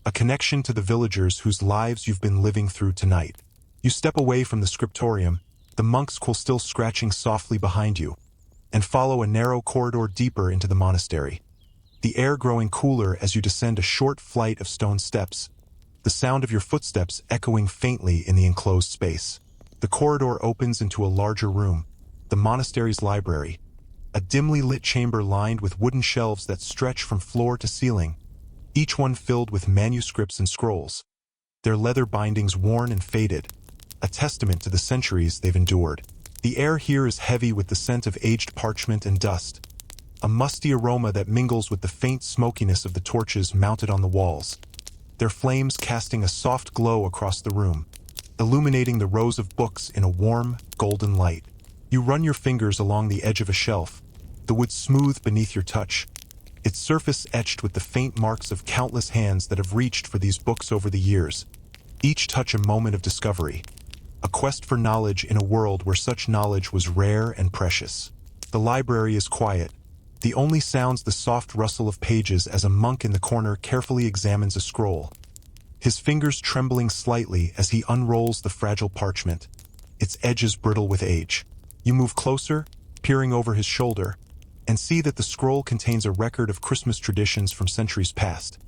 a connection to the villagers whose lives you've been living through tonight. You step away from the scriptorium, the monk's quill still scratching softly behind you, and follow a narrow corridor deeper into the monastery. The air growing cooler as you descend a short flight of stone steps, the sound of your footsteps echoing faintly in the enclosed space. The corridor opens into a larger room, the monastery's library, a dimly lit chamber lined with wooden shelves that stretch from floor to ceiling, each one filled with manuscripts and scrolls, their leather bindings worn and faded, a testament to the centuries they've endured. The air here is heavy with the scent of aged parchment and dust, a musty aroma that mingles with the faint smokiness of the torches mounted on the walls, their flames casting a soft glow across the room, illuminating the rows of books in a warm, golden light. You run your fingers along the edge of a shelf, the wood smooth beneath your touch, its surface etched with the faint marks of countless hands that have reached for these books over the years, each touch a moment of discovery, a quest for knowledge in a world where such knowledge was rare and precious. The library is quiet. The only sounds the soft rustle of pages as a monk in the corner carefully examines a scroll, his fingers trembling slightly as he unrolls the fragile parchment, its edges brittle with age. You move closer, peering over his shoulder, and see that the scroll contains a record of Christmas traditions from centuries past,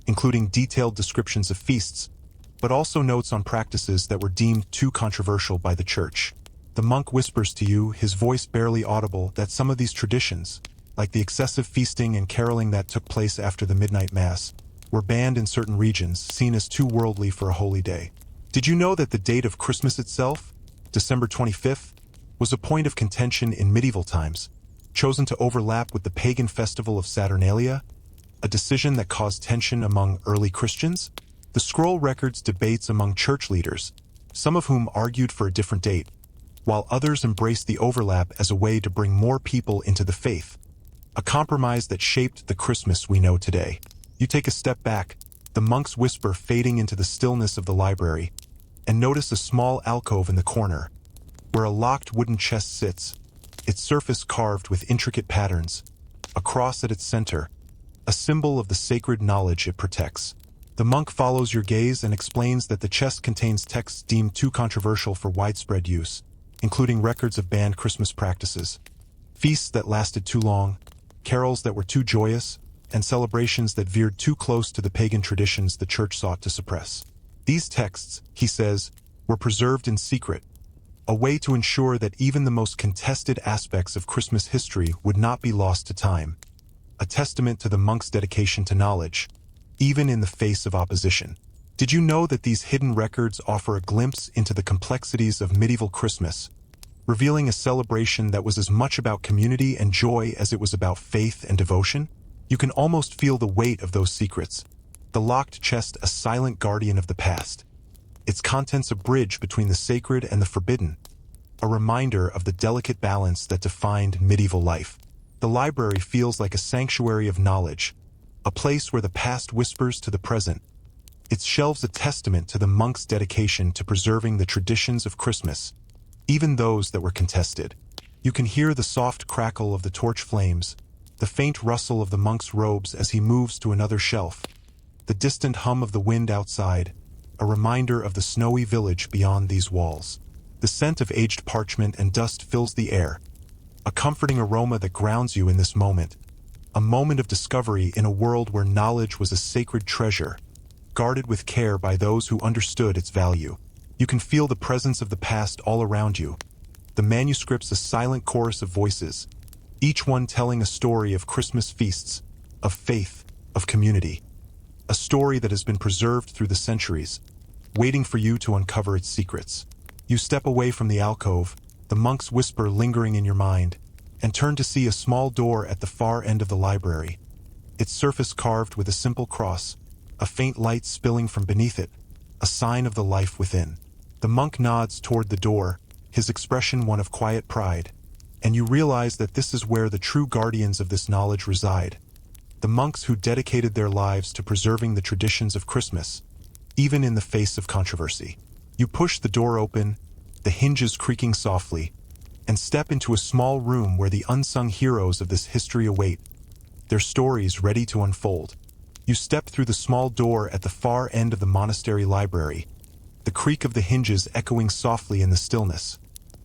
including detailed descriptions of feasts, but also notes on practices that were deemed too controversial by the church. The monk whispers to you, his voice barely audible, that some of these traditions, like the excessive feasting and caroling that took place after the midnight mass, were banned in certain regions, seen as too worldly for a holy day. Did you know that the date of Christmas itself, December 25th, was a point of contention in medieval times, chosen to overlap with the pagan festival of Saturnalia, a decision that caused tension among early Christians? The scroll records debates among church leaders, some of whom argued for a different date, while others embraced the overlap as a way to bring more people into the faith, a compromise that shaped the Christmas we know today. You take a step back, the monk's whisper fading into the stillness of the library, and notice a small alcove in the corner, where a locked wooden chest sits, its surface carved with intricate patterns, a cross at its center, a symbol of the sacred knowledge it protects. The monk follows your gaze and explains that the chest contains texts deemed too controversial for widespread use, including records of banned Christmas practices, feasts that lasted too long, carols that were too joyous, and celebrations that veered too close to the pagan traditions the church sought to suppress. These texts, he says, were preserved in secret, a way to ensure that even the most contested aspects of Christmas history would not be lost to time, a testament to the monk's dedication to knowledge, even in the face of opposition. Did you know that these hidden records offer a glimpse into the complexities of medieval Christmas, revealing a celebration that was as much about community and joy as it was about faith and devotion? You can almost feel the weight of those secrets, the locked chest a silent guardian of the past, its contents a bridge between the sacred and the forbidden, a reminder of the delicate balance that defined medieval life. The library feels like a sanctuary of knowledge, a place where the past whispers to the present, its shelves a testament to the monks' dedication to preserving the traditions of Christmas, even those that were contested. You can hear the soft crackle of the torch flames, the faint rustle of the monk's robes as he moves to another shelf, the distant hum of the wind outside, a reminder of the snowy village beyond these walls. The scent of aged parchment and dust fills the air, a comforting aroma that grounds you in this moment, a moment of discovery in a world where knowledge was a sacred treasure, guarded with care by those who understood its value. You can feel the presence of the past all around you, the manuscripts a silent chorus of voices, each one telling a story of Christmas feasts, of faith, of community, a story that has been preserved through the centuries, waiting for you to uncover its secrets. You step away from the alcove, the monk's whisper lingering in your mind, and turn to see a small door at the far end of the library, its surface carved with a simple cross, a faint light spilling from beneath it, a sign of the life within. The monk nods toward the door, his expression one of quiet pride, and you realize that this is where the true guardians of this knowledge reside, the monks who dedicated their lives to preserving the traditions of Christmas, even in the face of controversy. You push the door open, the hinges creaking softly, and step into a small room where the unsung heroes of this history await, their stories ready to unfold. You step through the small door at the far end of the monastery library, the creak of the hinges echoing softly in the stillness,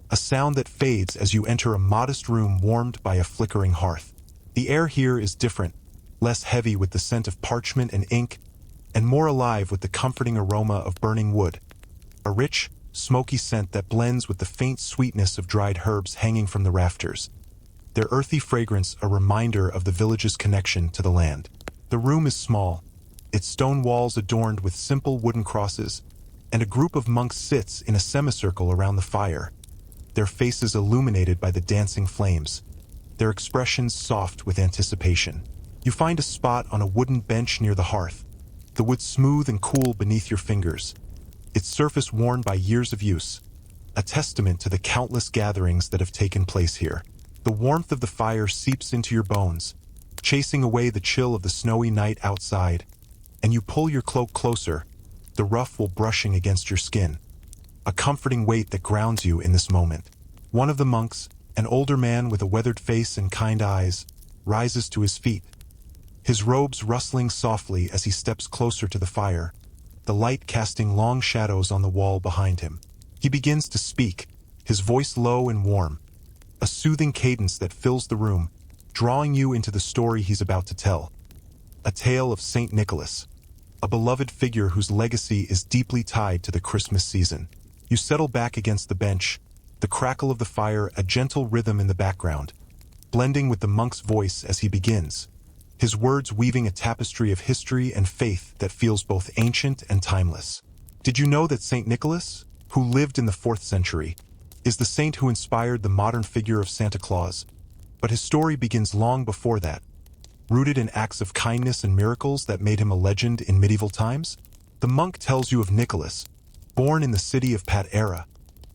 a sound that fades as you enter a modest room warmed by a flickering hearth. The air here is different, less heavy with the scent of parchment and ink, and more alive with the comforting aroma of burning wood, a rich, smoky scent that blends with the faint sweetness of dried herbs hanging from the rafters, their earthy fragrance a reminder of the village's connection to the land. The room is small, its stone walls adorned with simple wooden crosses, and a group of monks sits in a semicircle around the fire, their faces illuminated by the dancing flames, their expressions soft with anticipation. You find a spot on a wooden bench near the hearth, the wood smooth and cool beneath your fingers, its surface worn by years of use, a testament to the countless gatherings that have taken place here. The warmth of the fire seeps into your bones, chasing away the chill of the snowy night outside, and you pull your cloak closer, the rough wool brushing against your skin, a comforting weight that grounds you in this moment. One of the monks, an older man with a weathered face and kind eyes, rises to his feet, his robes rustling softly as he steps closer to the fire, the light casting long shadows on the wall behind him. He begins to speak, his voice low and warm, a soothing cadence that fills the room, drawing you into the story he's about to tell. A tale of Saint Nicholas, a beloved figure whose legacy is deeply tied to the Christmas season. You settle back against the bench, the crackle of the fire a gentle rhythm in the background, blending with the monk's voice as he begins, his words weaving a tapestry of history and faith that feels both ancient and timeless. Did you know that Saint Nicholas, who lived in the 4th century, is the saint who inspired the modern figure of Santa Claus? But his story begins long before that, rooted in acts of kindness and miracles that made him a legend in medieval times. The monk tells you of Nicholas, born in the city of Patara,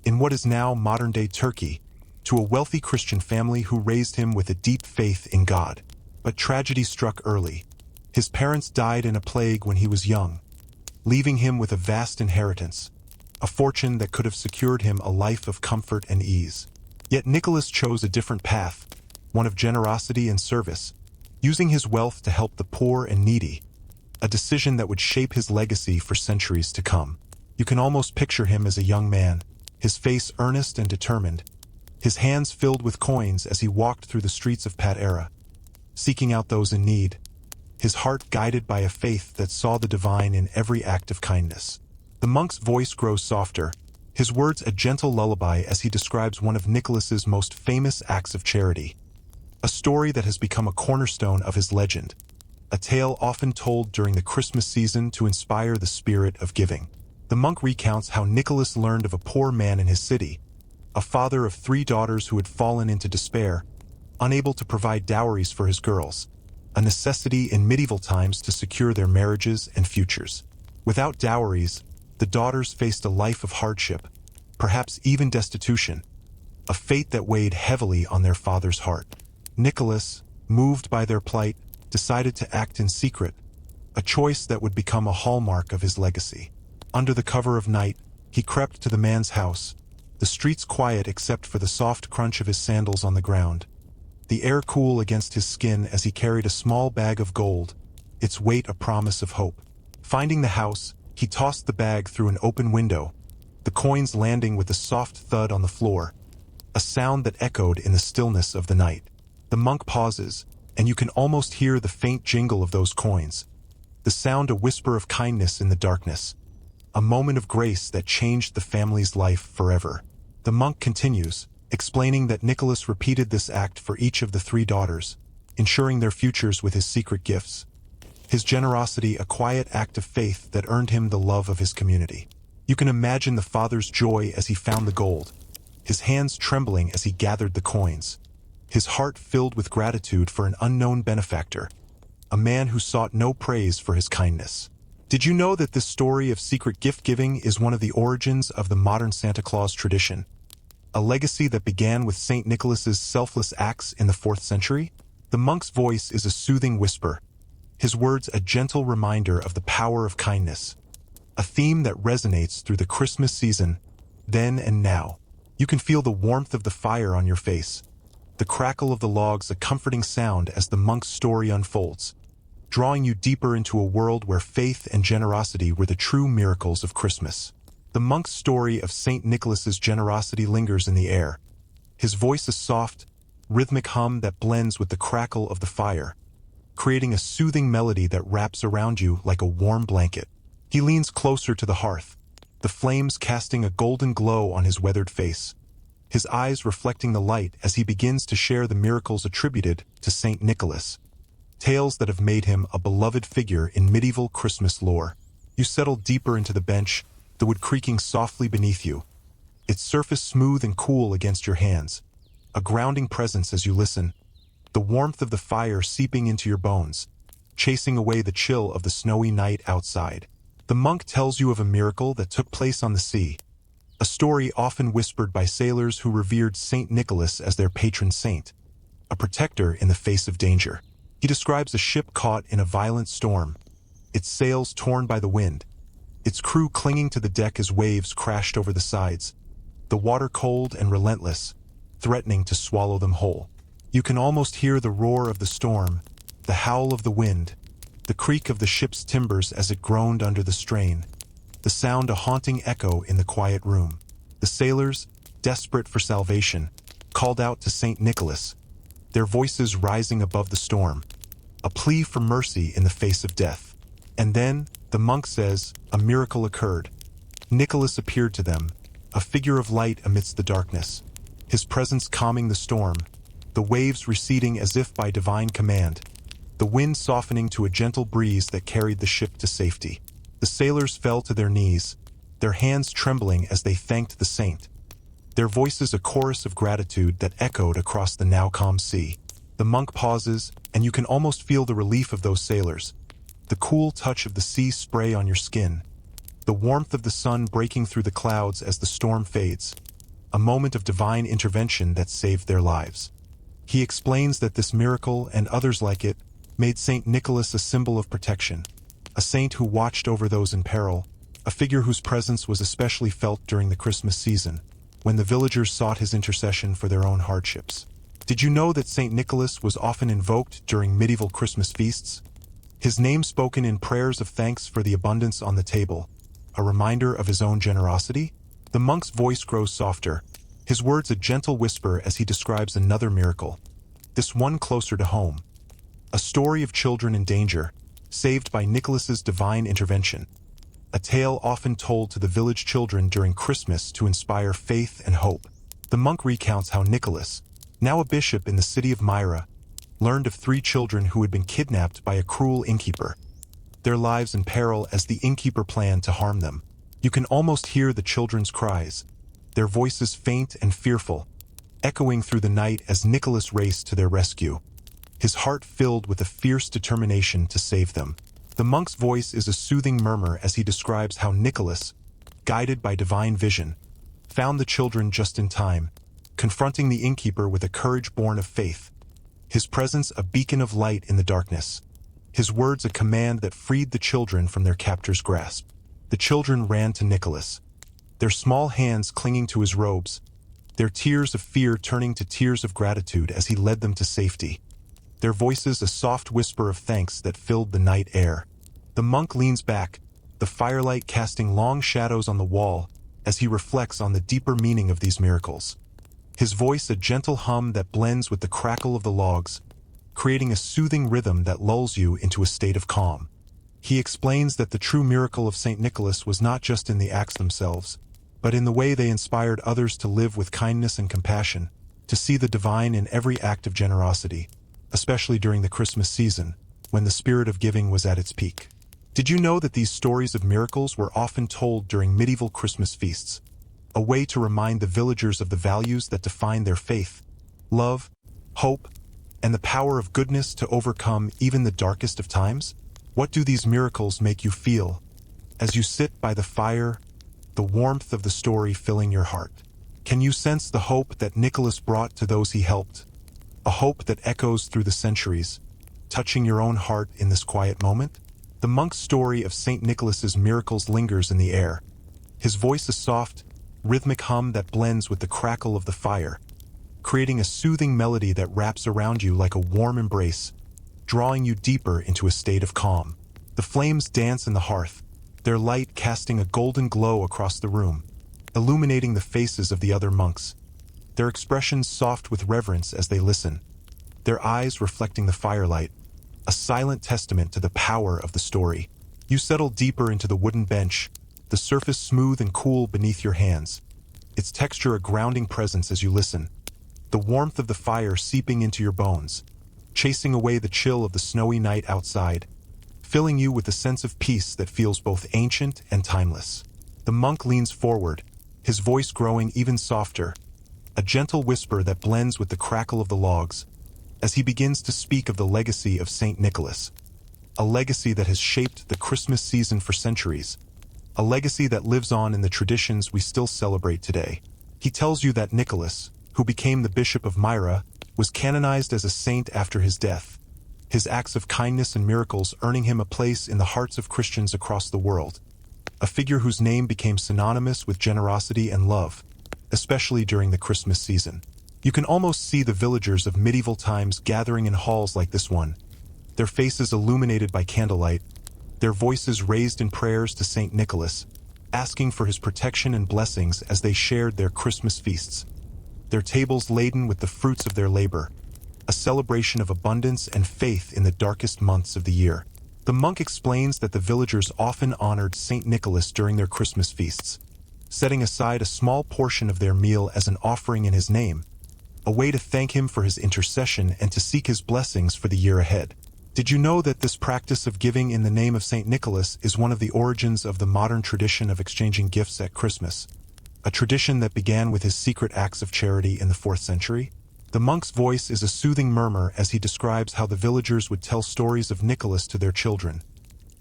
in what is now modern-day Turkey, to a wealthy Christian family who raised him with a deep faith in God. But tragedy struck early. His parents died in a plague when he was young, leaving him with a vast inheritance, a fortune that could have secured him a life of comfort and ease. Yet Nicholas chose a different path, one of generosity and service, using his wealth to help the poor and needy, a decision that would shape his legacy for centuries to come. You can almost picture him as a young man, his face earnest and determined, his hands filled with coins as he walked through the streets of Patara, seeking out those in need, his heart guided by a faith that saw the divine in every act of kindness. The monk's voice grows softer, his words a gentle lullaby as he describes one of Nicholas's most famous acts of charity, a story that has become a cornerstone of his legend, a tale often told during the Christmas season to inspire the spirit of giving. The monk recounts how Nicholas learned of a poor man in his city, a father of 3 daughters who had fallen into despair, unable to provide dowries for his girls, a necessity in medieval times to secure their marriages and futures. Without dowries, the daughters faced a life of hardship, perhaps even destitution, a fate that weighed heavily on their father's heart. Nicholas, moved by their plight, decided to act in secret, a choice that would become a hallmark of his legacy. Under the cover of night, he crept to the man's house, the streets quiet except for the soft crunch of his sandals on the ground, the air cool against his skin as he carried a small bag of gold, its weight a promise of hope. Finding the house, he tossed the bag through an open window, the coins landing with a soft thud on the floor, a sound that echoed in the stillness of the night. The monk pauses, and you can almost hear the faint jingle of those coins, the sound a whisper of kindness in the darkness, a moment of grace that changed the family's life forever. The monk continues, explaining that Nicholas repeated this act for each of the 3 daughters, ensuring their futures with his secret gifts. His generosity a quiet act of faith that earned him the love of his community. You can imagine the father's joy as he found the gold, his hands trembling as he gathered the coins, his heart filled with gratitude for an unknown benefactor, a man who sought no praise for his kindness. Did you know that this story of secret gift-giving is one of the origins of the modern Santa Claus tradition? A legacy that began with St. Nicholas's selfless acts in the 4th century? The monk's voice is a soothing whisper, his words a gentle reminder of the power of kindness, a theme that resonates through the Christmas season, then and now. You can feel the warmth of the fire on your face, the crackle of the logs a comforting sound as the monk's story unfolds, drawing you deeper into a world where faith and generosity were the true miracles of Christmas. The monk's story of St. Nicholas's generosity lingers in the air, his voice a soft, rhythmic hum that blends with the crackle of the fire, creating a soothing melody that wraps around you like a warm blanket. He leans closer to the hearth, the flames casting a golden glow on his weathered face, his eyes reflecting the light as he begins to share the miracles attributed to St. Nicholas, tales that have made him a beloved figure in medieval Christmas lore. You settle deeper into the bench, the wood creaking softly beneath you, its surface smooth and cool against your hands, a grounding presence as you listen, the warmth of the fire seeping into your bones, chasing away the chill of the snowy night outside. The monk tells you of a miracle that took place on the sea, a story often whispered by sailors who revered St. Nicholas as their patron saint, a protector in the face of danger. He describes a ship caught in a violent storm, its sails torn by the wind, its crew clinging to the deck as waves crashed over the sides, the water cold and relentless, threatening to swallow them whole. You can almost hear the roar of the storm, the howl of the wind, the creak of the ship's timbers as it groaned under the strain, the sound a haunting echo in the quiet room. The sailors, desperate for salvation, called out to St. Nicholas, their voices rising above the storm, a plea for mercy in the face of death. And then, the monk says, a miracle occurred. Nicholas appeared to them, a figure of light amidst the darkness, his presence calming the storm, the waves receding as if by divine command, the wind softening to a gentle breeze that carried the ship to safety. The sailors fell to their knees, their hands trembling as they thanked the saint, their voices a chorus of gratitude that echoed across the now calm sea. The monk pauses, and you can almost feel the relief of those sailors, the cool touch of the sea spray on your skin, the warmth of the sun breaking through the clouds as the storm fades, a moment of divine intervention that saved their lives. He explains that this miracle and others like it made St. Nicholas a symbol of protection, a saint who watched over those in peril, a figure whose presence was especially felt during the Christmas season, when the villagers sought his intercession for their own hardships. Did you know that St. Nicholas was often invoked during medieval Christmas feasts? His name spoken in prayers of thanks for the abundance on the table, a reminder of his own generosity? The monk's voice grows softer, his words a gentle whisper as he describes another miracle, this one closer to home, a story of children in danger, saved by Nicholas's divine intervention, a tale often told to the village children during Christmas to inspire faith and hope. The monk recounts how Nicholas, now a bishop in the city of Myra, learned of 3 children who had been kidnapped by a cruel innkeeper, their lives in peril as the innkeeper planned to harm them. You can almost hear the children's cries, their voices faint and fearful, echoing through the night as Nicholas raced to their rescue, his heart filled with a fierce determination to save them. The monk's voice is a soothing murmur as he describes how Nicholas, guided by divine vision, found the children just in time, confronting the innkeeper with a courage born of faith, his presence a beacon of light in the darkness, his words a command that freed the children from their captor's grasp. The children ran to Nicholas, their small hands clinging to his robes, their tears of fear turning to tears of gratitude as he led them to safety, their voices a soft whisper of thanks that filled the night air. The monk leans back, the firelight casting long shadows on the wall as he reflects on the deeper meaning of these miracles. His voice a gentle hum that blends with the crackle of the logs, creating a soothing rhythm that lulls you into a state of calm. He explains that the true miracle of St. Nicholas was not just in the acts themselves, but in the way they inspired others to live with kindness and compassion, to see the divine in every act of generosity, especially during the Christmas season, when the spirit of giving was at its peak. Did you know that these stories of miracles were often told during medieval Christmas feasts, a way to remind the villagers of the values that define their faith, love, hope, and the power of goodness to overcome even the darkest of times? What do these miracles make you feel as you sit by the fire, the warmth of the story filling your heart? Can you sense the hope that Nicholas brought to those he helped? A hope that echoes through the centuries, touching your own heart in this quiet moment? The monk's story of St. Nicholas's miracles lingers in the air, his voice a soft, rhythmic hum that blends with the crackle of the fire, creating a soothing melody that wraps around you like a warm embrace, drawing you deeper into a state of calm. The flames dance in the hearth, their light casting a golden glow across the room, illuminating the faces of the other monks, their expressions soft with reverence as they listen, their eyes reflecting the firelight, a silent testament to the power of the story. You settle deeper into the wooden bench, the surface smooth and cool beneath your hands, its texture a grounding presence as you listen, the warmth of the fire seeping into your bones, chasing away the chill of the snowy night outside, filling you with a sense of peace that feels both ancient and timeless. The monk leans forward, his voice growing even softer, a gentle whisper that blends with the crackle of the logs, as he begins to speak of the legacy of St. Nicholas, a legacy that has shaped the Christmas season for centuries, a legacy that lives on in the traditions we still celebrate today. He tells you that Nicholas, who became the Bishop of Myra, was canonized as a saint after his death, his acts of kindness and miracles earning him a place in the hearts of Christians across the world, a figure whose name became synonymous with generosity and love, especially during the Christmas season. You can almost see the villagers of medieval times gathering in halls like this one, their faces illuminated by candlelight, their voices raised in prayers to St. Nicholas, asking for his protection and blessings as they shared their Christmas feasts, their tables laden with the fruits of their labor, a celebration of abundance and faith in the darkest months of the year. The monk explains that the villagers often honored St. Nicholas during their Christmas feasts, setting aside a small portion of their meal as an offering in his name, a way to thank him for his intercession and to seek his blessings for the year ahead. Did you know that this practice of giving in the name of St. Nicholas is one of the origins of the modern tradition of exchanging gifts at Christmas, a tradition that began with his secret acts of charity in the 4th century? The monk's voice is a soothing murmur as he describes how the villagers would tell stories of Nicholas to their children,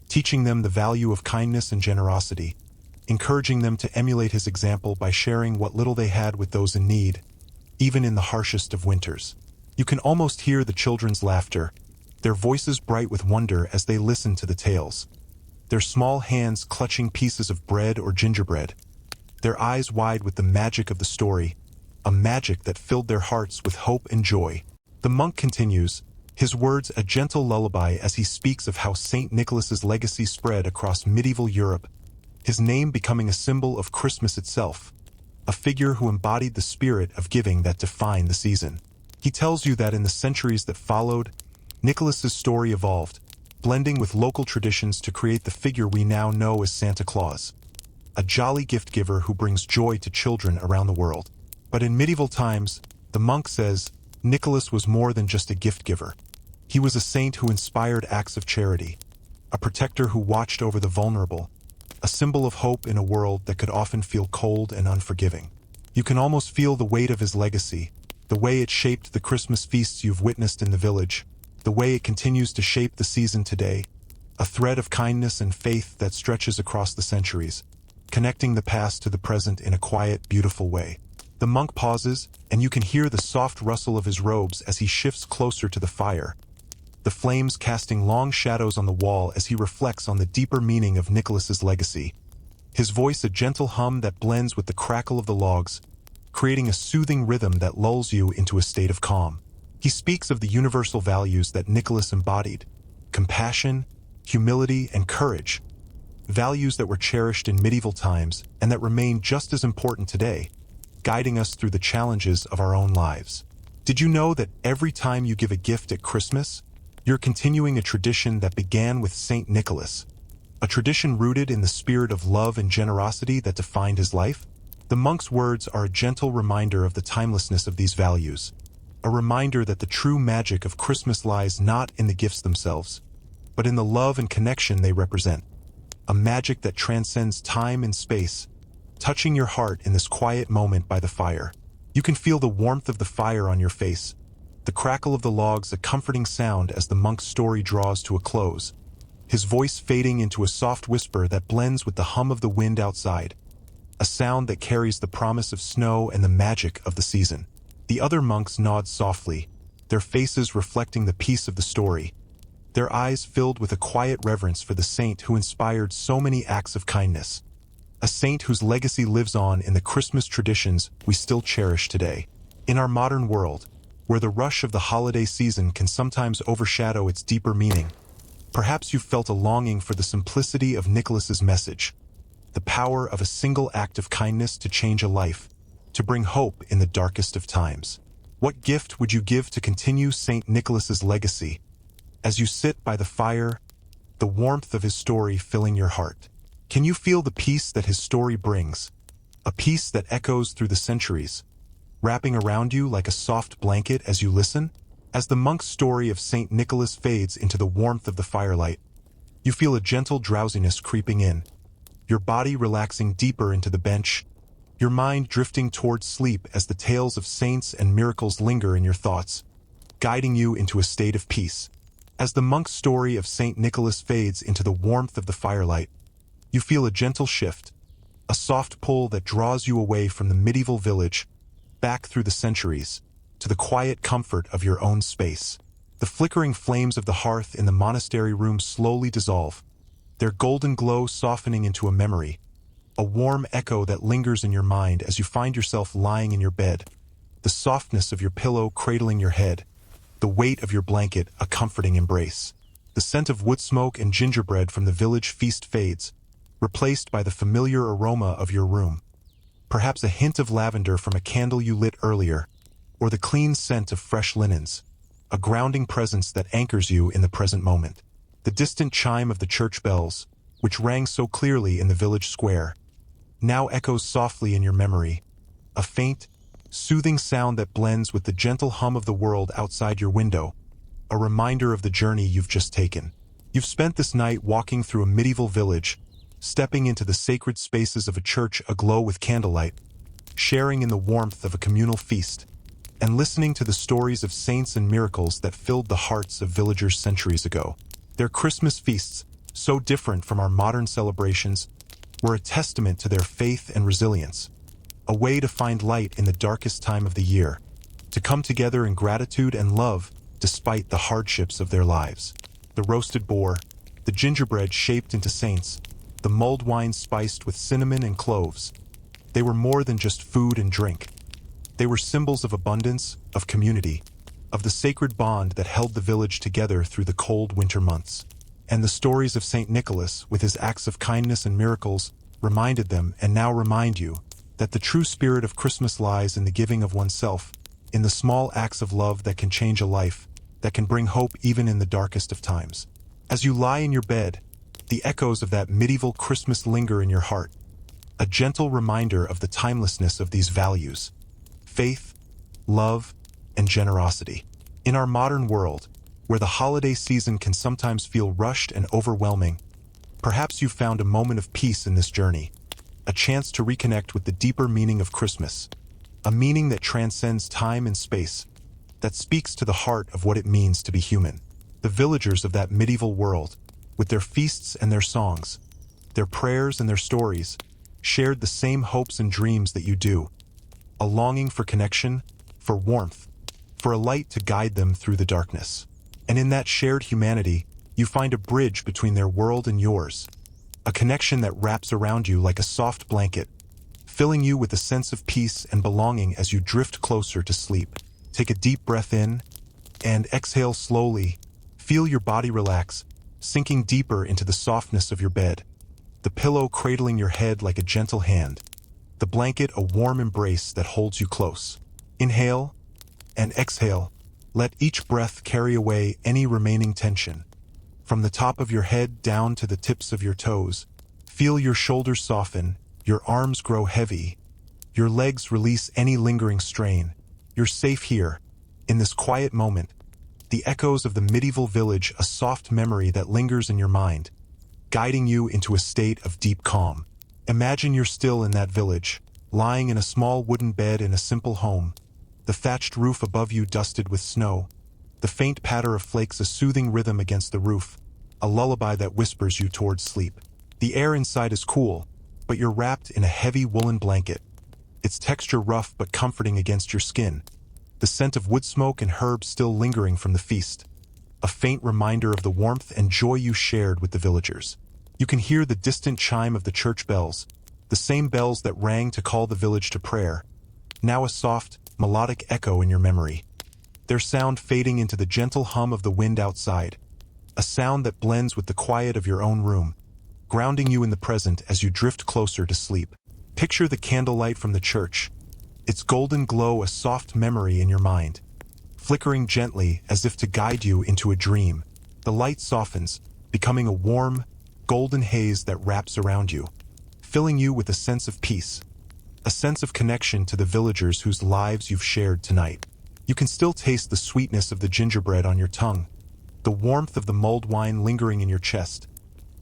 teaching them the value of kindness and generosity, encouraging them to emulate his example by sharing what little they had with those in need, even in the harshest of winters. You can almost hear the children's laughter, their voices bright with wonder as they listen to the tales, their small hands clutching pieces of bread or gingerbread, their eyes wide with the magic of the story, a magic that filled their hearts with hope and joy. The monk continues, his words a gentle lullaby as he speaks of how St. Nicholas's legacy spread across medieval Europe, his name becoming a symbol of Christmas itself, a figure who embodied the spirit of giving that defined the season. He tells you that in the centuries that followed, Nicholas's story evolved, blending with local traditions to create the figure we now know as Santa Claus, a jolly gift giver who brings joy to children around the world. But in medieval times, the monk says, Nicholas was more than just a gift giver. He was a saint who inspired acts of charity, a protector who watched over the vulnerable, a symbol of hope in a world that could often feel cold and unforgiving. You can almost feel the weight of his legacy, the way it shaped the Christmas feasts you've witnessed in the village, the way it continues to shape the season today, a thread of kindness and faith that stretches across the centuries, connecting the past to the present in a quiet, beautiful way. The monk pauses, and you can hear the soft rustle of his robes as he shifts closer to the fire, the flames casting long shadows on the wall as he reflects on the deeper meaning of Nicholas's legacy. His voice a gentle hum that blends with the crackle of the logs, creating a soothing rhythm that lulls you into a state of calm. He speaks of the universal values that Nicholas embodied: compassion, humility, and courage, values that were cherished in medieval times and that remain just as important today, guiding us through the challenges of our own lives. Did you know that every time you give a gift at Christmas, you're continuing a tradition that began with Saint Nicholas, a tradition rooted in the spirit of love and generosity that defined his life? The monk's words are a gentle reminder of the timelessness of these values, a reminder that the true magic of Christmas lies not in the gifts themselves, but in the love and connection they represent, a magic that transcends time and space, touching your heart in this quiet moment by the fire. You can feel the warmth of the fire on your face, the crackle of the logs a comforting sound as the monk's story draws to a close, his voice fading into a soft whisper that blends with the hum of the wind outside, a sound that carries the promise of snow and the magic of the season. The other monks nod softly, their faces reflecting the peace of the story, their eyes filled with a quiet reverence for the saint who inspired so many acts of kindness, a saint whose legacy lives on in the Christmas traditions we still cherish today. In our modern world, where the rush of the holiday season can sometimes overshadow its deeper meaning, perhaps you've felt a longing for the simplicity of Nicholas's message, the power of a single act of kindness to change a life, to bring hope in the darkest of times. What gift would you give to continue Saint Nicholas's legacy? As you sit by the fire, the warmth of his story filling your heart, can you feel the peace that his story brings? A peace that echoes through the centuries, wrapping around you like a soft blanket as you listen? As the monk's story of Saint Nicholas fades into the warmth of the firelight, you feel a gentle drowsiness creeping in, your body relaxing deeper into the bench, your mind drifting towards sleep as the tales of saints and miracles linger in your thoughts, guiding you into a state of peace. As the monk's story of Saint Nicholas fades into the warmth of the firelight, you feel a gentle shift, a soft pull that draws you away from the medieval village, back through the centuries, to the quiet comfort of your own space. The flickering flames of the hearth in the monastery room slowly dissolve, their golden glow softening into a memory, a warm echo that lingers in your mind as you find yourself lying in your bed, the softness of your pillow cradling your head, the weight of your blanket a comforting embrace. The scent of wood smoke and gingerbread from the village feast fades, replaced by the familiar aroma of your room. Perhaps a hint of lavender from a candle you lit earlier, or the clean scent of fresh linens, a grounding presence that anchors you in the present moment. The distant chime of the church bells, which rang so clearly in the village square, now echoes softly in your memory, a faint, soothing sound that blends with the gentle hum of the world outside your window, a reminder of the journey you've just taken. You've spent this night walking through a medieval village, stepping into the sacred spaces of a church aglow with candlelight, sharing in the warmth of a communal feast, and listening to the stories of saints and miracles that filled the hearts of villagers centuries ago. Their Christmas feasts, so different from our modern celebrations, were a testament to their faith and resilience, a way to find light in the darkest time of the year, to come together in gratitude and love despite the hardships of their lives. The roasted boar, the gingerbread shaped into saints, the mulled wine spiced with cinnamon and cloves. They were more than just food and drink. They were symbols of abundance, of community, of the sacred bond that held the village together through the cold winter months. And the stories of Saint Nicholas, with his acts of kindness and miracles, reminded them and now remind you that the true spirit of Christmas lies in the giving of oneself, in the small acts of love that can change a life, that can bring hope even in the darkest of times. As you lie in your bed, the echoes of that medieval Christmas linger in your heart, a gentle reminder of the timelessness of these values: faith, love, and generosity. In our modern world, Where the holiday season can sometimes feel rushed and overwhelming, perhaps you've found a moment of peace in this journey, a chance to reconnect with the deeper meaning of Christmas, a meaning that transcends time and space, that speaks to the heart of what it means to be human. The villagers of that medieval world, with their feasts and their songs, their prayers and their stories, shared the same hopes and dreams that you do, a longing for connection, for warmth, for a light to guide them through the darkness. And in that shared humanity, you find a bridge between their world and yours, a connection that wraps around you like a soft blanket, filling you with a sense of peace and belonging as you drift closer to sleep. Take a deep breath in and exhale slowly. Feel your body relax, sinking deeper into the softness of your bed, the pillow cradling your head like a gentle hand, the blanket a warm embrace that holds you close. Inhale and exhale. Let each breath carry away any remaining tension. From the top of your head down to the tips of your toes, feel your shoulders soften, your arms grow heavy, your legs release any lingering strain. You're safe here, in this quiet moment, the echoes of the medieval village, a soft memory that lingers in your mind, guiding you into a state of deep calm. Imagine you're still in that village, lying in a small wooden bed in a simple home, the thatched roof above you dusted with snow, the faint patter of flakes a soothing rhythm against the roof, a lullaby that whispers you towards sleep. The air inside is cool, but you're wrapped in a heavy woolen blanket, its texture rough but comforting against your skin, the scent of wood smoke and herbs still lingering from the feast, a faint reminder of the warmth and joy you shared with the villagers. You can hear the distant chime of the church bells, the same bells that rang to call the village to prayer, now a soft, melodic echo in your memory, their sound fading into the gentle hum of the wind outside, a sound that blends with the quiet of your own room, grounding you in the present as you drift closer to sleep. Picture the candlelight from the church, its golden glow a soft memory in your mind, flickering gently as if to guide you into a dream. The light softens, becoming a warm, golden haze that wraps around you, filling you with a sense of peace, a sense of connection to the villagers whose lives you've shared tonight. You can still taste the sweetness of the gingerbread on your tongue, the warmth of the mulled wine lingering in your chest,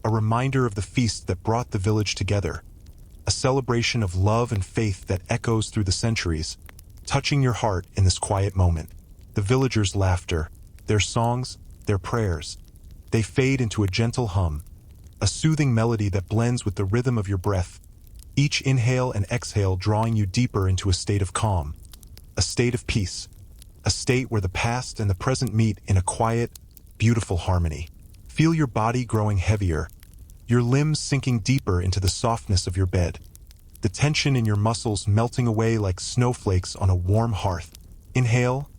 a reminder of the feast that brought the village together, a celebration of love and faith that echoes through the centuries, touching your heart in this quiet moment. The villagers' laughter, their songs, their prayers, they fade into a gentle hum, a soothing melody that blends with the rhythm of your breath, each inhale and exhale drawing you deeper into a state of calm, a state of peace, a state where the past and the present meet in a quiet, beautiful harmony. Feel your body growing heavier, your limbs sinking deeper into the softness of your bed, the tension in your muscles melting away like snowflakes on a warm hearth. Inhale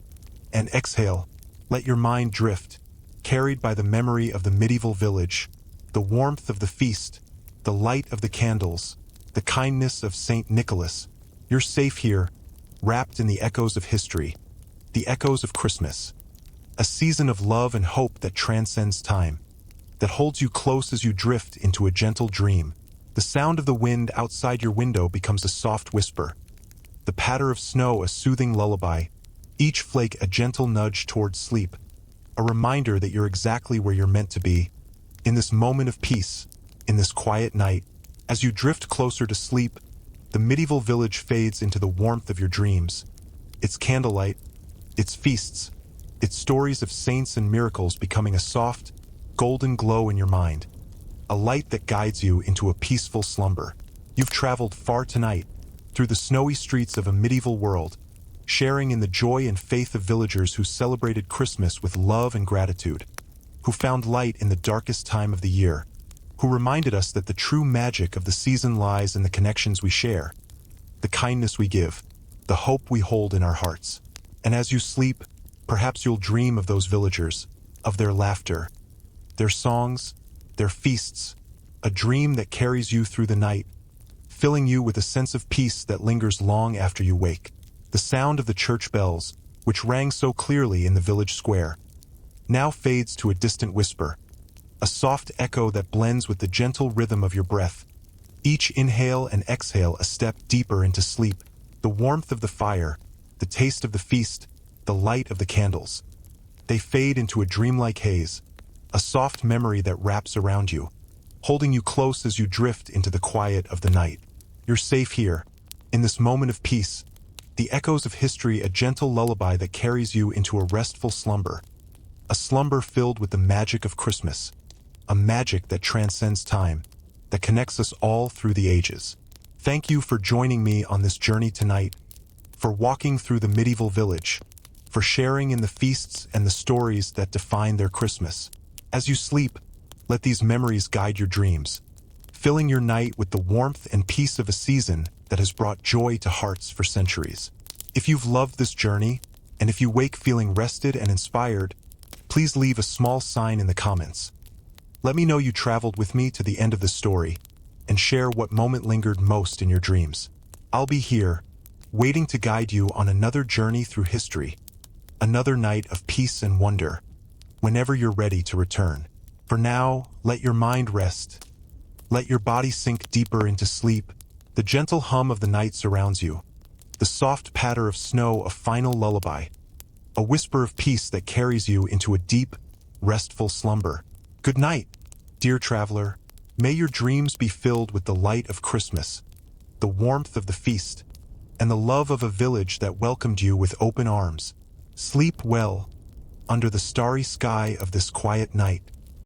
and exhale. Let your mind drift, carried by the memory of the medieval village, the warmth of the feast, the light of the candles, the kindness of St. Nicholas. You're safe here, wrapped in the echoes of history, the echoes of Christmas, a season of love and hope that transcends time, that holds you close as you drift into a gentle dream. The sound of the wind outside your window becomes a soft whisper, the patter of snow a soothing lullaby, each flake a gentle nudge towards sleep, a reminder that you're exactly where you're meant to be, in this moment of peace, in this quiet night. As you drift closer to sleep, the medieval village fades into the warmth of your dreams, its candlelight, its feasts, its stories of saints and miracles becoming a soft, golden glow in your mind, a light that guides you into a peaceful slumber. You've traveled far tonight, through the snowy streets of a medieval world, sharing in the joy and faith of villagers who celebrated Christmas with love and gratitude, who found light in the darkest time of the year, who reminded us that the true magic of the season lies in the connections we share, the kindness we give, the hope we hold in our hearts. And as you sleep, perhaps you'll dream of those villagers, of their laughter, their songs, their feasts, a dream that carries you through the night, filling you with a sense of peace that lingers long after you wake. The sound of the church bells, which rang so clearly in the village square, now fades to a distant whisper, a soft echo that blends with the gentle rhythm of your breath, each inhale and exhale a step deeper into sleep. The warmth of the fire, the taste of the feast, the light of the candles, They fade into a dreamlike haze, a soft memory that wraps around you, holding you close as you drift into the quiet of the night. You're safe here, in this moment of peace, the echoes of history, a gentle lullaby that carries you into a restful slumber, a slumber filled with the magic of Christmas, a magic that transcends time, that connects us all through the ages. Thank you for joining me on this journey tonight, for walking through the medieval village, for sharing in the feasts and the stories that define their Christmas. As you sleep, let these memories guide your dreams, filling your night with the warmth and peace of a season that has brought joy to hearts for centuries. If you've loved this journey, and if you wake feeling rested and inspired, please leave a small sign in the comments. Let me know you traveled with me to the end of the story, and share what moment lingered most in your dreams. I'll be here, waiting to guide you on another journey through history, another night of peace and wonder, whenever you're ready to return. For now, let your mind rest. Let your body sink deeper into sleep. The gentle hum of the night surrounds you, the soft patter of snow a final lullaby, a whisper of peace that carries you into a deep, restful slumber. Good night, dear traveler. May your dreams be filled with the light of Christmas, the warmth of the feast, and the love of a village that welcomed you with open arms. Sleep well, under the starry sky of this quiet night.